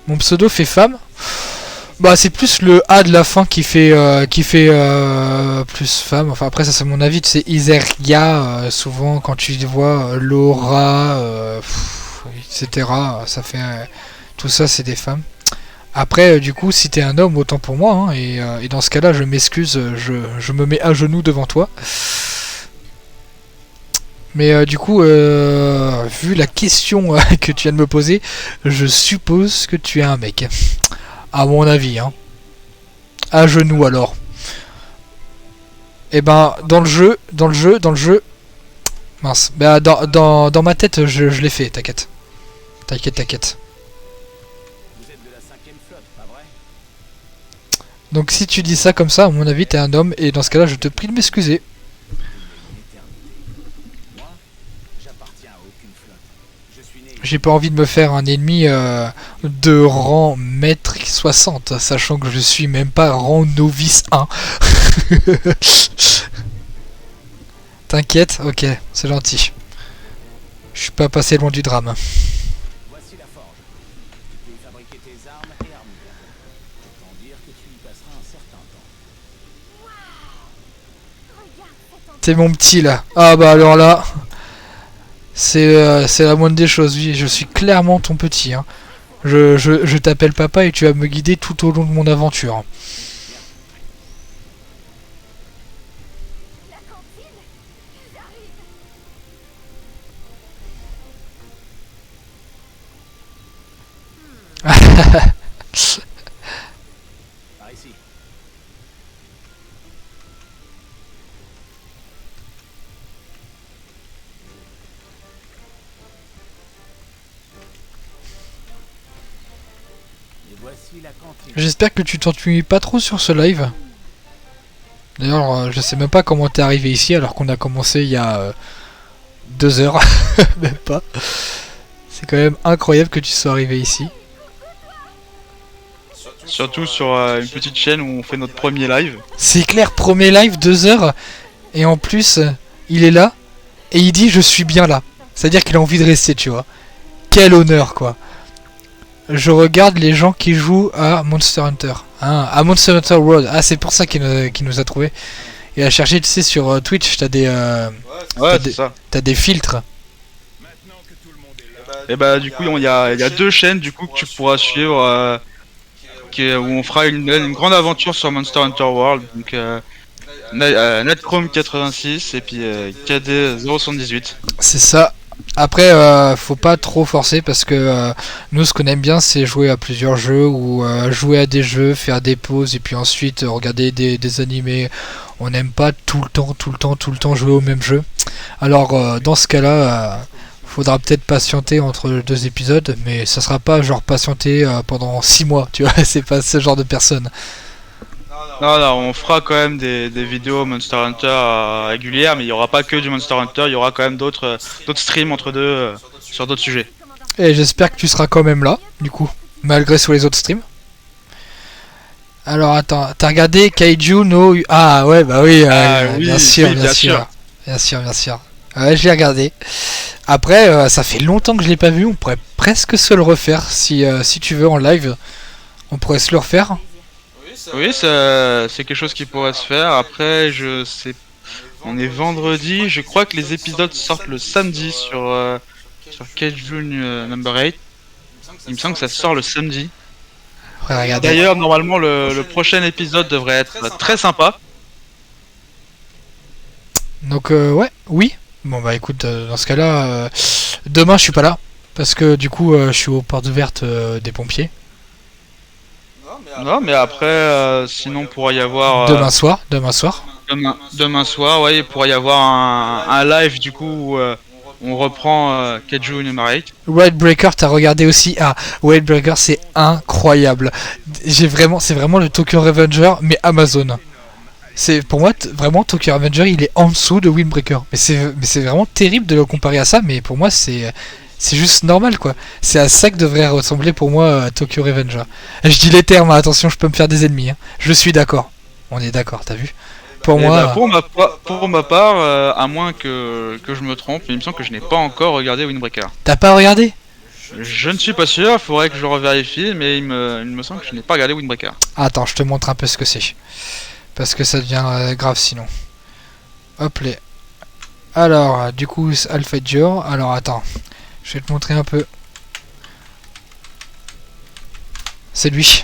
Mon pseudo fait femme. Bah c'est plus le A de la fin qui fait plus femme. Enfin après ça c'est mon avis. Tu sais Iseria souvent quand tu vois Laura, etc. Ça fait tout ça c'est des femmes. Après du coup si t'es un homme autant pour moi hein, et dans ce cas-là je m'excuse, je me mets à genoux devant toi. Mais du coup, vu la question que tu viens de me poser, je suppose que tu es un mec. À mon avis, hein. À genoux alors. Et ben, dans le jeu... Mince. Bah, dans ma tête, je l'ai fait, t'inquiète. T'inquiète. Vous êtes de la 5e flotte, pas vrai? Donc si tu dis ça comme ça, à mon avis, t'es un homme. Et dans ce cas-là, je te prie de m'excuser. Moi, j'appartiens à aucune flotte. Je suis né. J'ai pas envie de me faire un ennemi de rang maître 60, sachant que je suis même pas rang novice 1. T'inquiète, ok, c'est gentil. Je suis pas passé loin du drame. Voici la forge. Tu peux y fabriquer tes armes et armures. Autant dire que tu y passeras un certain temps. Regarde cet endroit. T'es mon petit là. Ah bah alors là, c'est la moindre des choses. Oui, je suis clairement ton petit. Hein. Je t'appelle papa et tu vas me guider tout au long de mon aventure. La cantine. J'arrive. Par ici. Et voici la cantine. J'espère que tu t'ennuies pas trop sur ce live. D'ailleurs, je sais même pas comment t'es arrivé ici alors qu'on a commencé il y a 2 heures, même pas. C'est quand même incroyable que tu sois arrivé ici. Surtout sur une petite chaîne où on fait notre premier live. C'est clair, premier live, 2 heures, et en plus, il est là, et il dit je suis bien là. C'est-à-dire qu'il a envie de rester, tu vois. Quel honneur, quoi. Je regarde les gens qui jouent à Monster Hunter. Hein, à Monster Hunter World. Ah, c'est pour ça qu'il nous a trouvé. Il a cherché, tu sais, sur Twitch, t'as des, Ouais, c'est ça. t'as des filtres. Et bah du coup il y a 2 chaînes du coup que tu pourras suivre où on fera une grande aventure sur Monster Hunter World. Donc Netchrome 86 et puis KD 078. C'est ça. Après, faut pas trop forcer parce que nous, ce qu'on aime bien, c'est jouer à plusieurs jeux ou jouer à des jeux, faire des pauses et puis ensuite regarder des animés. On n'aime pas tout le temps jouer au même jeu. Alors, dans ce cas-là, faudra peut-être patienter entre 2 épisodes, mais ça sera pas genre patienter pendant 6 mois, tu vois. C'est pas ce genre de personne. Non, on fera quand même des vidéos Monster Hunter régulières, mais il y aura pas que du Monster Hunter, il y aura quand même d'autres streams entre deux sur d'autres sujets. Et j'espère que tu seras quand même là, du coup, malgré sur les autres streams. Alors attends, t'as regardé Kaiju no... Ah ouais, bah oui, oui, bien sûr, oui, bien sûr. Bien sûr. Ouais, je l'ai regardé. Après, ça fait longtemps que je l'ai pas vu, on pourrait presque se le refaire si tu veux en live. On pourrait se le refaire. Oui, c'est quelque chose qui pourrait se faire. Après, je sais, on est vendredi. Je crois que les épisodes sortent le samedi sur Kaiju Number 8. Il me semble que ça sort le samedi. Ouais, regardez. D'ailleurs, normalement, le prochain épisode devrait être très sympa. Donc ouais, oui. Bon bah écoute, dans ce cas-là, demain je suis pas là parce que du coup je suis aux portes ouvertes des pompiers. Non, mais après, sinon, pourrait y avoir Demain soir. demain soir, ouais, il pourrait y avoir un live du coup où on reprend Kaiju Number 8. Breaker, t'as regardé aussi? Ah, Breaker, c'est incroyable. C'est vraiment le Tokyo Revenger mais Amazon. C'est pour moi vraiment Tokyo Revenger, il est en dessous de Windbreaker. Mais c'est vraiment terrible de le comparer à ça, mais pour moi c'est juste normal quoi. C'est à ça que devrait ressembler pour moi Tokyo Revenger. Je dis les termes, hein, attention, je peux me faire des ennemis. Hein. Je suis d'accord. On est d'accord, t'as vu? Pour moi. Bah, pour ma part, à moins que je me trompe, il me semble que je n'ai pas encore regardé Windbreaker. T'as pas regardé? Je ne suis pas sûr, il faudrait que je revérifie, mais il me semble que je n'ai pas regardé Windbreaker. Attends, je te montre un peu ce que c'est. Parce que ça devient grave sinon. Hop les. Alors, du coup, Alpha Dior. Alors, attends. Je vais te montrer un peu. C'est lui.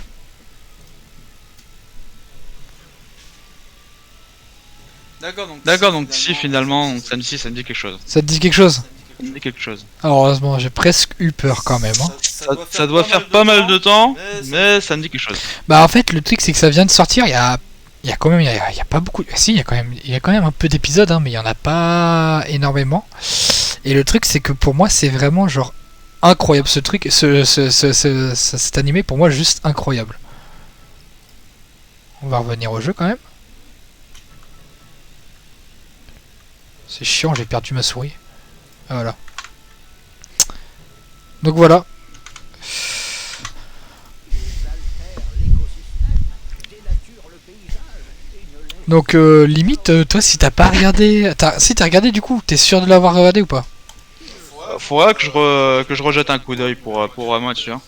D'accord, donc si finalement, ça me dit quelque chose. Ça te dit quelque chose? Ça me dit quelque chose. Alors, heureusement, j'ai presque eu peur quand même. Hein. Ça doit faire pas mal de temps, mais ça me dit quelque chose. Bah, en fait, le truc, c'est que ça vient de sortir il y a quand même, il y a pas beaucoup. Si, il y a quand même un peu d'épisodes, hein, mais il y en a pas énormément. Et le truc, c'est que pour moi, c'est vraiment genre incroyable ce truc, cet animé pour moi juste incroyable. On va revenir au jeu quand même. C'est chiant, j'ai perdu ma souris. Ah, voilà. Donc voilà. Donc limite, toi si t'as pas regardé... Si t'as regardé du coup, t'es sûr de l'avoir regardé ou pas? Faudra que je rejette un coup d'œil pour vraiment être sûr.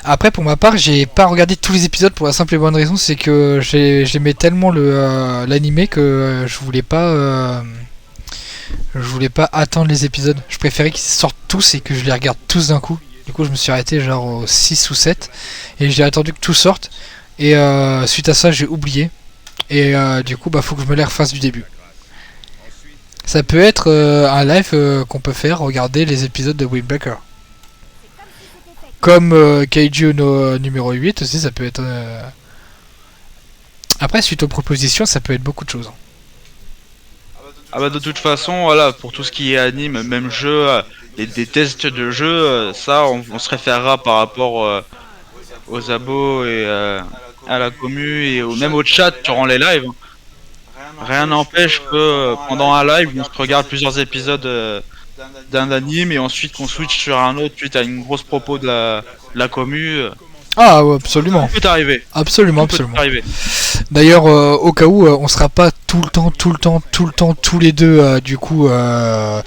Après pour ma part, j'ai pas regardé tous les épisodes pour la simple et bonne raison, c'est que j'aimais tellement l'animé que je voulais pas attendre les épisodes. Je préférais qu'ils sortent tous et que je les regarde tous d'un coup. Du coup je me suis arrêté genre au 6 ou 7 et j'ai attendu que tout sorte et suite à ça j'ai oublié. Et du coup, bah, faut que je me les refasse du début. Ça peut être un live qu'on peut faire, regarder les épisodes de Windbreaker. Comme Kaiju no numéro 8 aussi, ça peut être... Après, suite aux propositions, ça peut être beaucoup de choses. Ah bah de toute façon, voilà, pour tout ce qui est anime, même jeu, des tests de jeu, ça, on se référera par rapport aux abos et à la commu et même au chat durant les lives. Rien n'empêche que pendant un live, on se regarde plusieurs épisodes d'un anime et ensuite qu'on switch sur un autre suite à une grosse propos de la commu. Ah, ouais, absolument. Tout peut arriver. Absolument, Tout peut absolument. arriver. D'ailleurs, au cas où, on sera pas tout le temps, tous les deux, du coup, à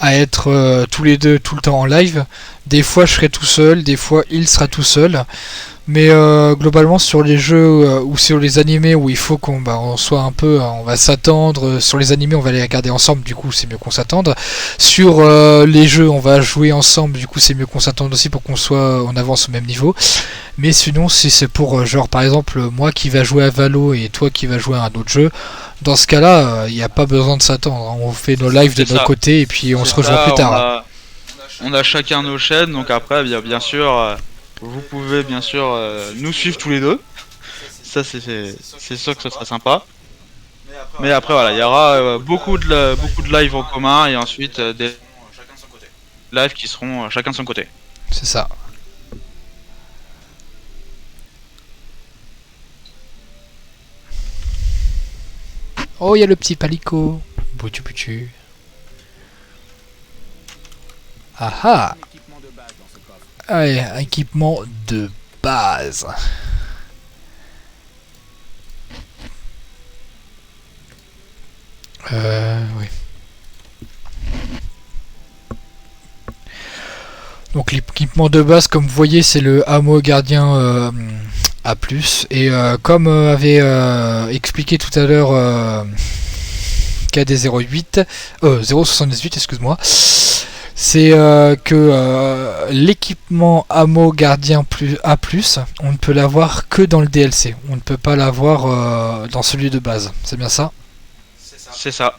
être tous les deux tout le temps en live. Des fois, je serai tout seul, des fois, il sera tout seul. Mais globalement, sur les jeux ou sur les animés où il faut on soit un peu, on va s'attendre. Sur les animés, on va les regarder ensemble, du coup, c'est mieux qu'on s'attende. Sur les jeux, on va jouer ensemble, du coup, c'est mieux qu'on s'attende aussi pour qu'on soit, on avance au même niveau. Mais sinon, si c'est pour, genre, par exemple, moi qui va jouer à Valo et toi qui va jouer à un autre jeu, dans ce cas-là, il n'y a pas besoin de s'attendre. On fait nos lives de C'est notre ça. côté et puis on se C'est rejoint ça, plus tard. On a chacun nos chaînes, donc après, bien sûr, vous pouvez bien sûr nous suivre tous les deux. Ça, c'est sûr que ce sera sympa. Mais après, voilà, il y aura beaucoup de lives en commun et ensuite des lives qui seront chacun de son côté. C'est ça. Oh, il y a le petit palico. Boutu putu. Ah ah. Équipement de base dans ce coffre. Allez, équipement de base. Oui. Donc l'équipement de base, comme vous voyez, c'est le hameau gardien A+. Et comme avait expliqué tout à l'heure KD08, 078, excuse-moi, c'est que l'équipement hameau gardien A+, on ne peut l'avoir que dans le DLC. On ne peut pas l'avoir dans celui de base. C'est bien ça? C'est ça.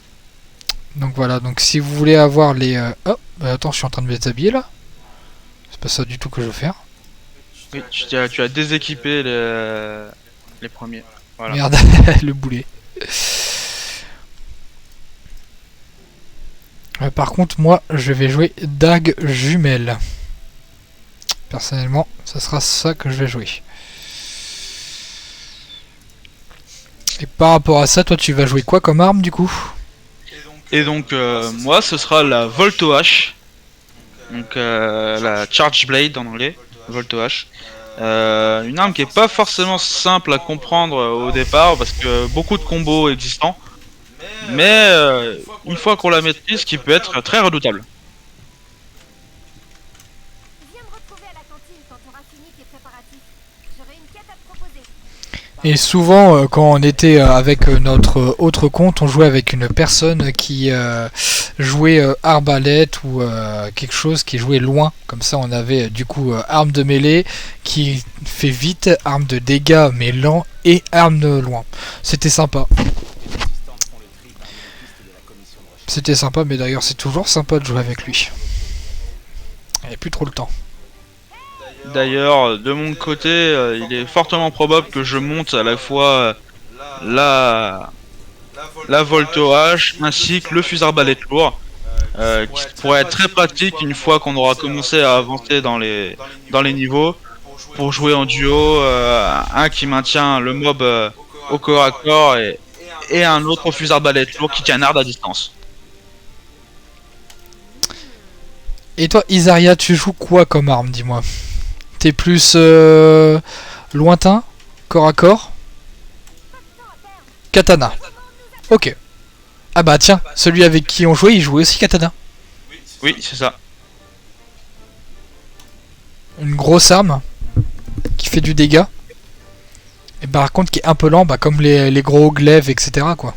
Donc voilà, donc si vous voulez avoir les... Oh, attends, je suis en train de me déshabiller là. C'est pas ça du tout que je veux faire. Oui, tu as déséquipé les premiers. Voilà. Merde, le boulet. Par contre, moi, je vais jouer dague jumelle. Personnellement, ça sera ça que je vais jouer. Et par rapport à ça, toi, tu vas jouer quoi comme arme, du coup? Et donc, moi, ce sera la Volto H. Donc, la Charge Blade en anglais. Volto H. Une arme qui est pas forcément simple à comprendre au départ parce que beaucoup de combos existants. Mais une fois qu'on la maîtrise, qui peut être très redoutable. Viens me retrouver à la cantine quand on aura fini tes préparatifs. J'aurai une quête à te proposer. Et souvent, quand on était avec notre autre compte, on jouait avec une personne qui jouait arbalète ou quelque chose qui jouait loin. Comme ça, on avait du coup arme de mêlée qui fait vite, arme de dégâts mais lent et arme de loin. C'était sympa. C'était sympa, mais d'ailleurs, c'est toujours sympa de jouer avec lui. Il n'y a plus trop le temps. D'ailleurs, de mon côté, il est fortement probable que je monte à la fois la Volto H ainsi que le fusil arbalète lourd, qui pourrait être très pratique une fois qu'on aura commencé à avancer dans les niveaux pour jouer en duo, un qui maintient le mob au corps à corps et un autre au fusil arbalète lourd qui canarde à distance. Et toi, Isaria, tu joues quoi comme arme, dis-moi? T'es plus lointain, corps à corps? Katana. Ok. Ah bah tiens, celui avec qui on jouait, il jouait aussi katana. Oui, c'est ça. Une grosse arme qui fait du dégât. Et par contre qui est un peu lent, bah, comme les gros glaives, etc. quoi.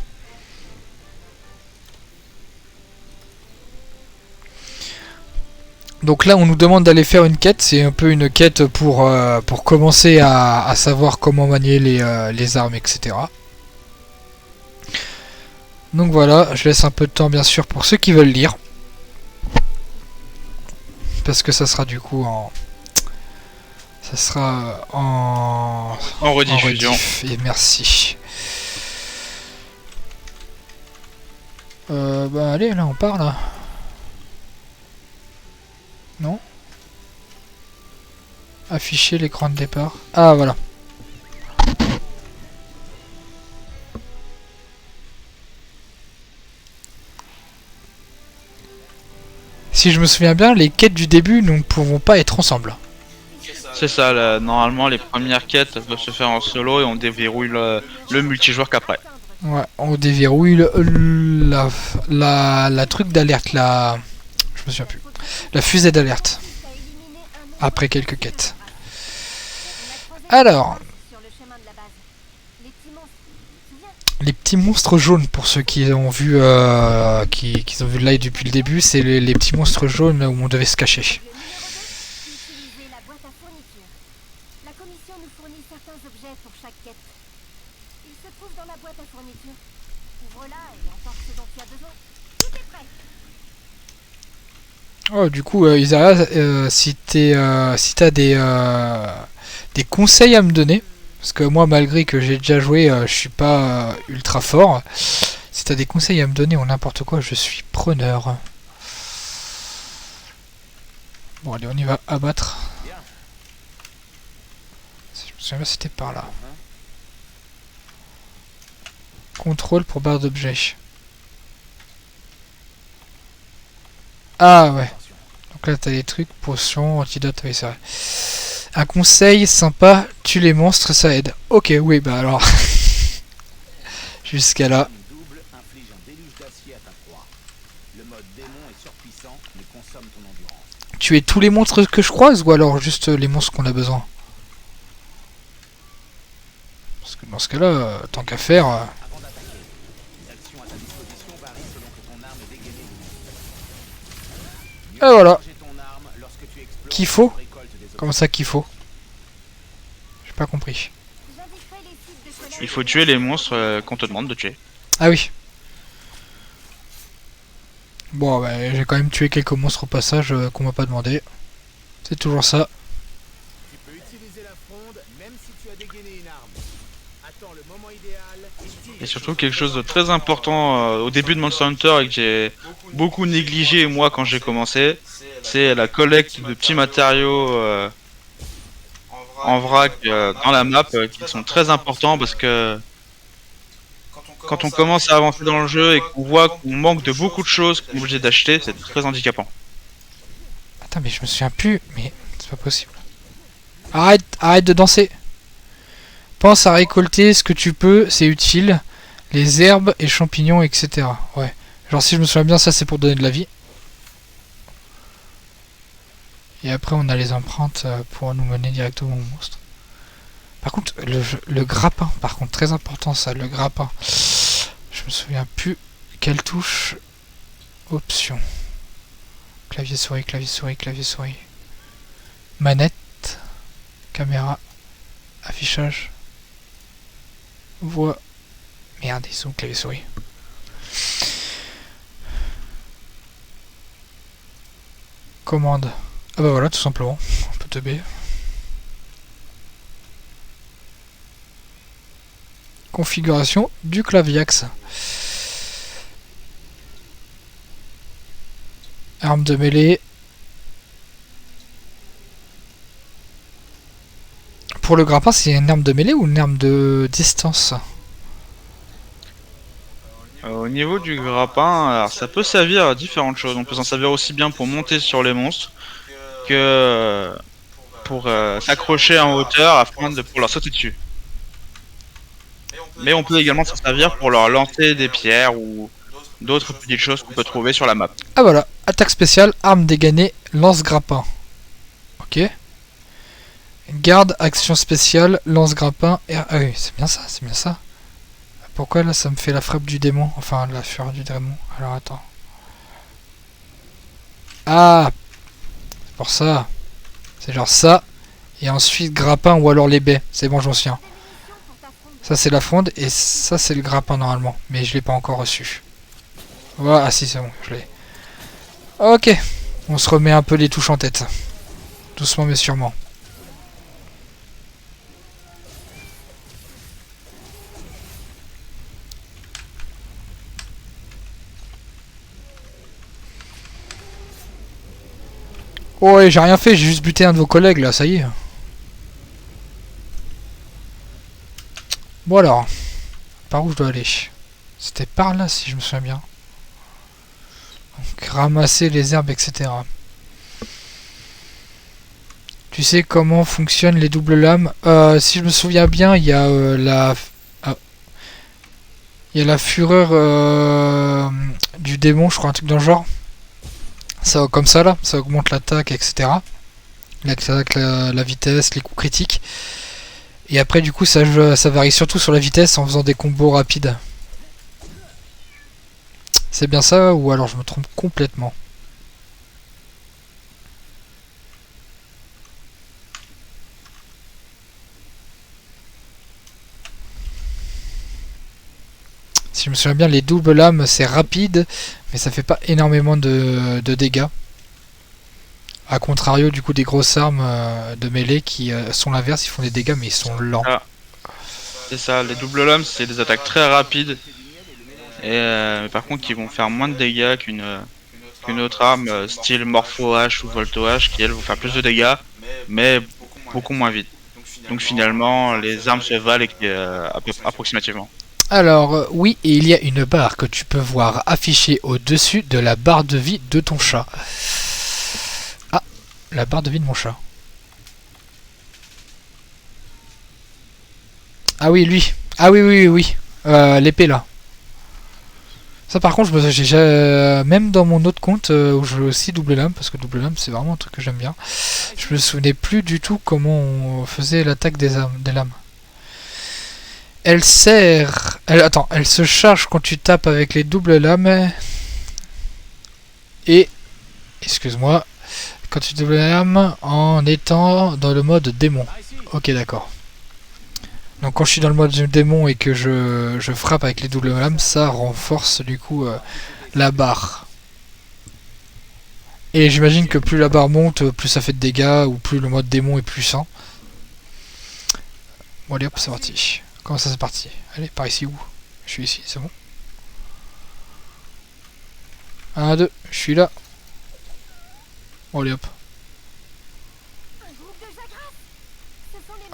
Donc là, on nous demande d'aller faire une quête. C'est un peu une quête pour commencer à savoir comment manier les armes, etc. Donc voilà, je laisse un peu de temps, bien sûr, pour ceux qui veulent lire. Parce que ça sera du coup en... Ça sera en rediffusion. Et merci. Bah allez, là, on part, là. Non? Afficher l'écran de départ. Ah, voilà. Si je me souviens bien, les quêtes du début, nous ne pouvons pas être ensemble. C'est ça, normalement les premières quêtes peuvent se faire en solo et on déverrouille le multijoueur qu'après. Ouais, on déverrouille la truc d'alerte, je me souviens plus. La fusée d'alerte. Après quelques quêtes. Alors, les petits monstres jaunes, pour ceux qui ont vu qui ont vu le live depuis le début, c'est les petits monstres jaunes où on devait se cacher. La commission nous fournit certains objets pour chaque quête. Ils se trouvent dans la boîte à fourniture. Ouvre-la et emporte ce dont tu as besoin. Tout est prêt. Oh, du coup, Isara, si t'as des conseils à me donner, parce que moi, malgré que j'ai déjà joué, je suis pas ultra fort. Si t'as des conseils à me donner ou n'importe quoi, je suis preneur. Bon, allez, on y va abattre. Si je me souviens bien, c'était par là. Contrôle pour barre d'objet. Ah ouais. Donc là, t'as des trucs, potions, antidote, oui, c'est vrai. Un conseil sympa, tue les monstres, ça aide. Ok, oui, bah alors. Jusqu'à là. Double inflige un déluge d'acier à ta proie. Le mode démon est surpuissant, mais consomme ton endurance. Tuer tous les monstres que je croise ou alors juste les monstres qu'on a besoin? Parce que dans ce cas-là, tant qu'à faire. Avant d'attaquer, les actions à ta disposition varient selon que ton arme est dégainée ou non. Et voilà. Charger ton arme lorsque tu explores, Qu'il faut? récolte des objets. Comment ça qu'il faut? J'ai pas compris. J'indiquerai les sites de collecte. Il faut tuer les monstres qu'on te demande de tuer. Ah oui. Bon, bah, j'ai quand même tué quelques monstres au passage qu'on m'a pas demandé. C'est toujours ça. Tu peux utiliser la fronde même si tu as dégainé une arme. Attends le moment idéal et tire. Et surtout quelque chose de très important au début de Monster Hunter et que j'ai beaucoup négligé moi quand j'ai commencé, c'est la collecte de petits matériaux en vrac dans la map qui sont très importants parce que quand on commence à avancer dans le jeu et qu'on voit qu'on manque de beaucoup de choses qu'on est obligé d'acheter, c'est très handicapant. Attends, mais je me souviens plus. Mais c'est pas possible. Arrête de danser. Pense à récolter ce que tu peux, c'est utile. Les herbes et champignons, etc. Ouais. Genre si je me souviens bien, ça c'est pour donner de la vie. Et après on a les empreintes pour nous mener directement au monstre. Par contre, le grappin, par contre, très important ça, le grappin. Je me souviens plus quelle touche. Option. Clavier souris, clavier souris, clavier souris. Manette. Caméra. Affichage. Voix. Merde, ils sont clavier souris. Commande. Ah bah voilà, tout simplement. On peut te B. Configuration du claviax. Arme de mêlée. Pour le grappin, c'est une arme de mêlée ou une arme de distance? Au niveau du grappin, alors ça peut servir à différentes choses. On peut s'en servir aussi bien pour monter sur les monstres que pour s'accrocher en hauteur afin de pour leur sauter dessus. Mais on peut également s'en servir pour leur lancer des pierres ou d'autres petites choses qu'on peut trouver sur la map. Ah voilà, attaque spéciale, arme dégainée, lance grappin. Ok. Garde, action spéciale, lance grappin. Ah oui, c'est bien ça, c'est bien ça. Pourquoi là ça me fait la frappe du démon? Enfin, la fureur du démon. Alors attends. Ah, c'est pour ça. C'est genre ça. Et ensuite grappin ou alors les baies. C'est bon, j'en souviens. Ça c'est la fronde et ça c'est le grappin normalement. Mais je l'ai pas encore reçu. Voilà, ah si c'est bon, je l'ai. Ok, on se remet un peu les touches en tête. Doucement mais sûrement. Oh ouais, j'ai rien fait, j'ai juste buté un de vos collègues là, ça y est. Bon alors, par où je dois aller? C'était par là si je me souviens bien. Donc, ramasser les herbes, etc. Tu sais comment fonctionnent les doubles lames? Si je me souviens bien, il y a il y a la fureur du démon, je crois, un truc dans le genre. Ça, comme ça là, ça augmente l'attaque, etc. L'attaque, la vitesse, les coups critiques. Et après du coup ça varie surtout sur la vitesse en faisant des combos rapides. C'est bien ça ou alors je me trompe complètement? Si je me souviens bien, les doubles lames c'est rapide, mais ça fait pas énormément de dégâts. A contrario du coup des grosses armes de mêlée qui sont l'inverse, ils font des dégâts mais ils sont lents. Ah, c'est ça, les doubles lames c'est des attaques très rapides. Et mais par contre qui vont faire moins de dégâts qu'une autre arme style Morpho H ou Volto H qui elles vont faire plus de dégâts mais beaucoup moins vite. Donc finalement les armes se valent approximativement. Alors oui, et il y a une barre que tu peux voir affichée au-dessus de la barre de vie de ton chat. Ah, la barre de vie de mon chat. Ah oui, lui. Ah oui, oui, oui, oui. L'épée là. Ça par contre, même dans mon autre compte où je veux aussi double lame, parce que double lame c'est vraiment un truc que j'aime bien. Je me souvenais plus du tout comment on faisait l'attaque des lames. Elle sert... Attends, elle se charge quand tu tapes avec les doubles lames. Et... Excuse-moi. Quand tu doubles lames en étant dans le mode démon. Ok, d'accord. Donc quand je suis dans le mode démon et que je frappe avec les doubles lames, ça renforce du coup la barre. Et j'imagine que plus la barre monte, plus ça fait de dégâts, ou plus le mode démon est puissant. Bon allez hop, c'est parti. Comment ça c'est parti? Allez, par ici où? Je suis ici, c'est bon. 1, 2, je suis là. Bon allez hop.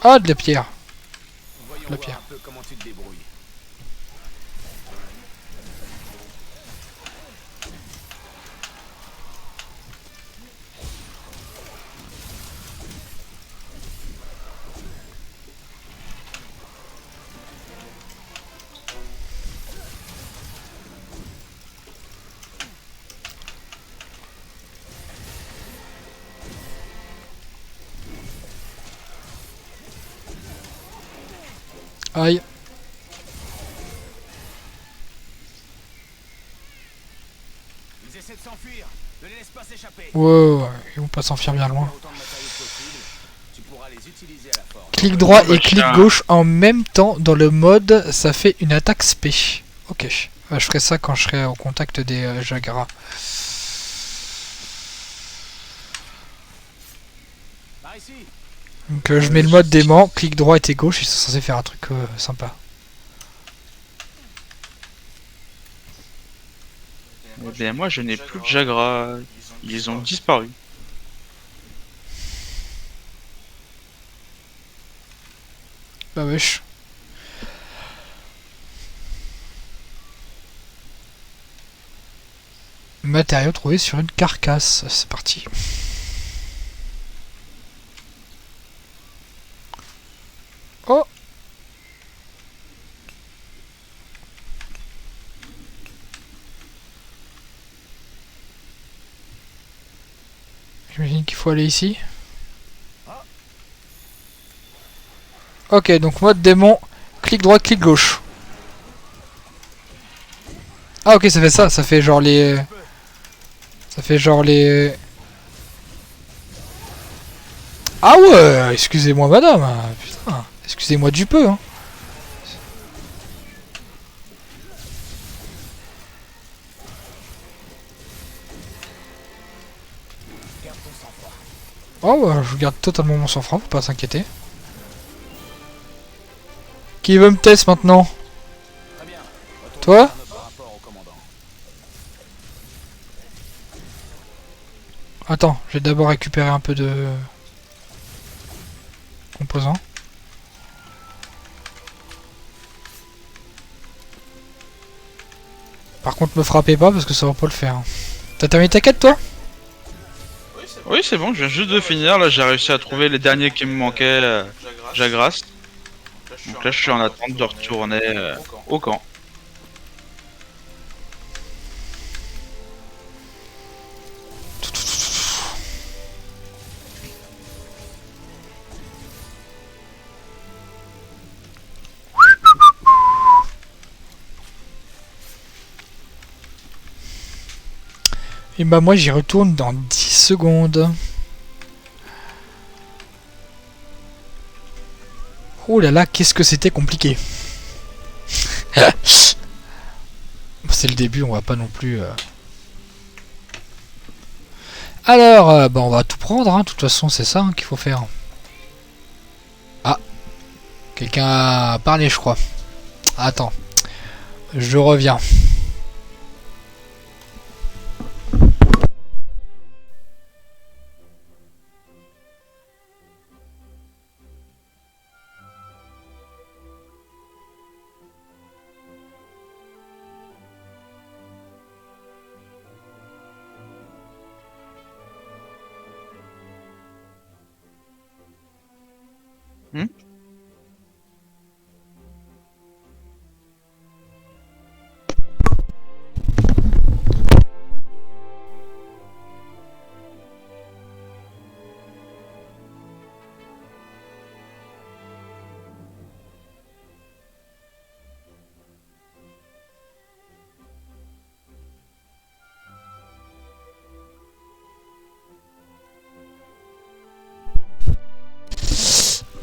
Ah, de la pierre. La pierre. Un peu comment tu te débrouilles. Aïe. Ils essaient de s'enfuir. Ne les laisse pas s'échapper. Wow, ils vont pas s'enfuir bien loin. Autant de matériaux possible. Tu pourras les utiliser à la force. Clic droit et clic gauche en même temps dans le mode, ça fait une attaque spé. Ok, je ferai ça quand je serai au contact des Jagras. Par ici. Donc je mets le mode dément, clic droit et gauche, ils sont censés faire un truc sympa. Eh bien, moi je n'ai plus de Jagras, ils ont disparu. Bah wesh. Matériaux trouvés sur une carcasse, c'est parti. Oh! J'imagine qu'il faut aller ici. Ok, donc mode démon, clic droit, clic gauche. Ah ok, ça fait ça, ça fait genre les... Ça fait genre les... Ah ouais, excusez-moi madame, putain, excusez-moi du peu, hein. Oh bah, je garde totalement mon sang-froid, faut pas s'inquiéter. Qui veut me tester maintenant? Toi? Attends, je vais d'abord récupérer un peu de composants. Par contre, me frappez pas parce que ça va pas le faire. T'as terminé ta quête, toi? Oui, c'est bon, je viens juste de finir. Là, j'ai réussi à trouver les derniers qui me manquaient. Jagras. Donc là, je suis en attente de retourner au camp. Et bah moi j'y retourne dans 10 secondes. Oh là là, qu'est-ce que c'était compliqué. C'est le début, on va pas non plus... Alors, bah on va tout prendre, hein. De toute façon c'est ça hein, qu'il faut faire. Ah, quelqu'un a parlé je crois. Attends, je reviens.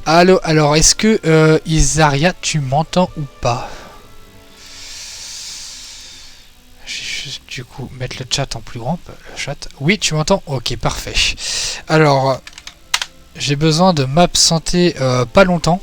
Allô, alors est-ce que Isaria, tu m'entends ou pas? Je vais juste du coup mettre le chat en plus grand. Le chat. Oui, tu m'entends? Ok, parfait. Alors, j'ai besoin de m'absenter pas longtemps.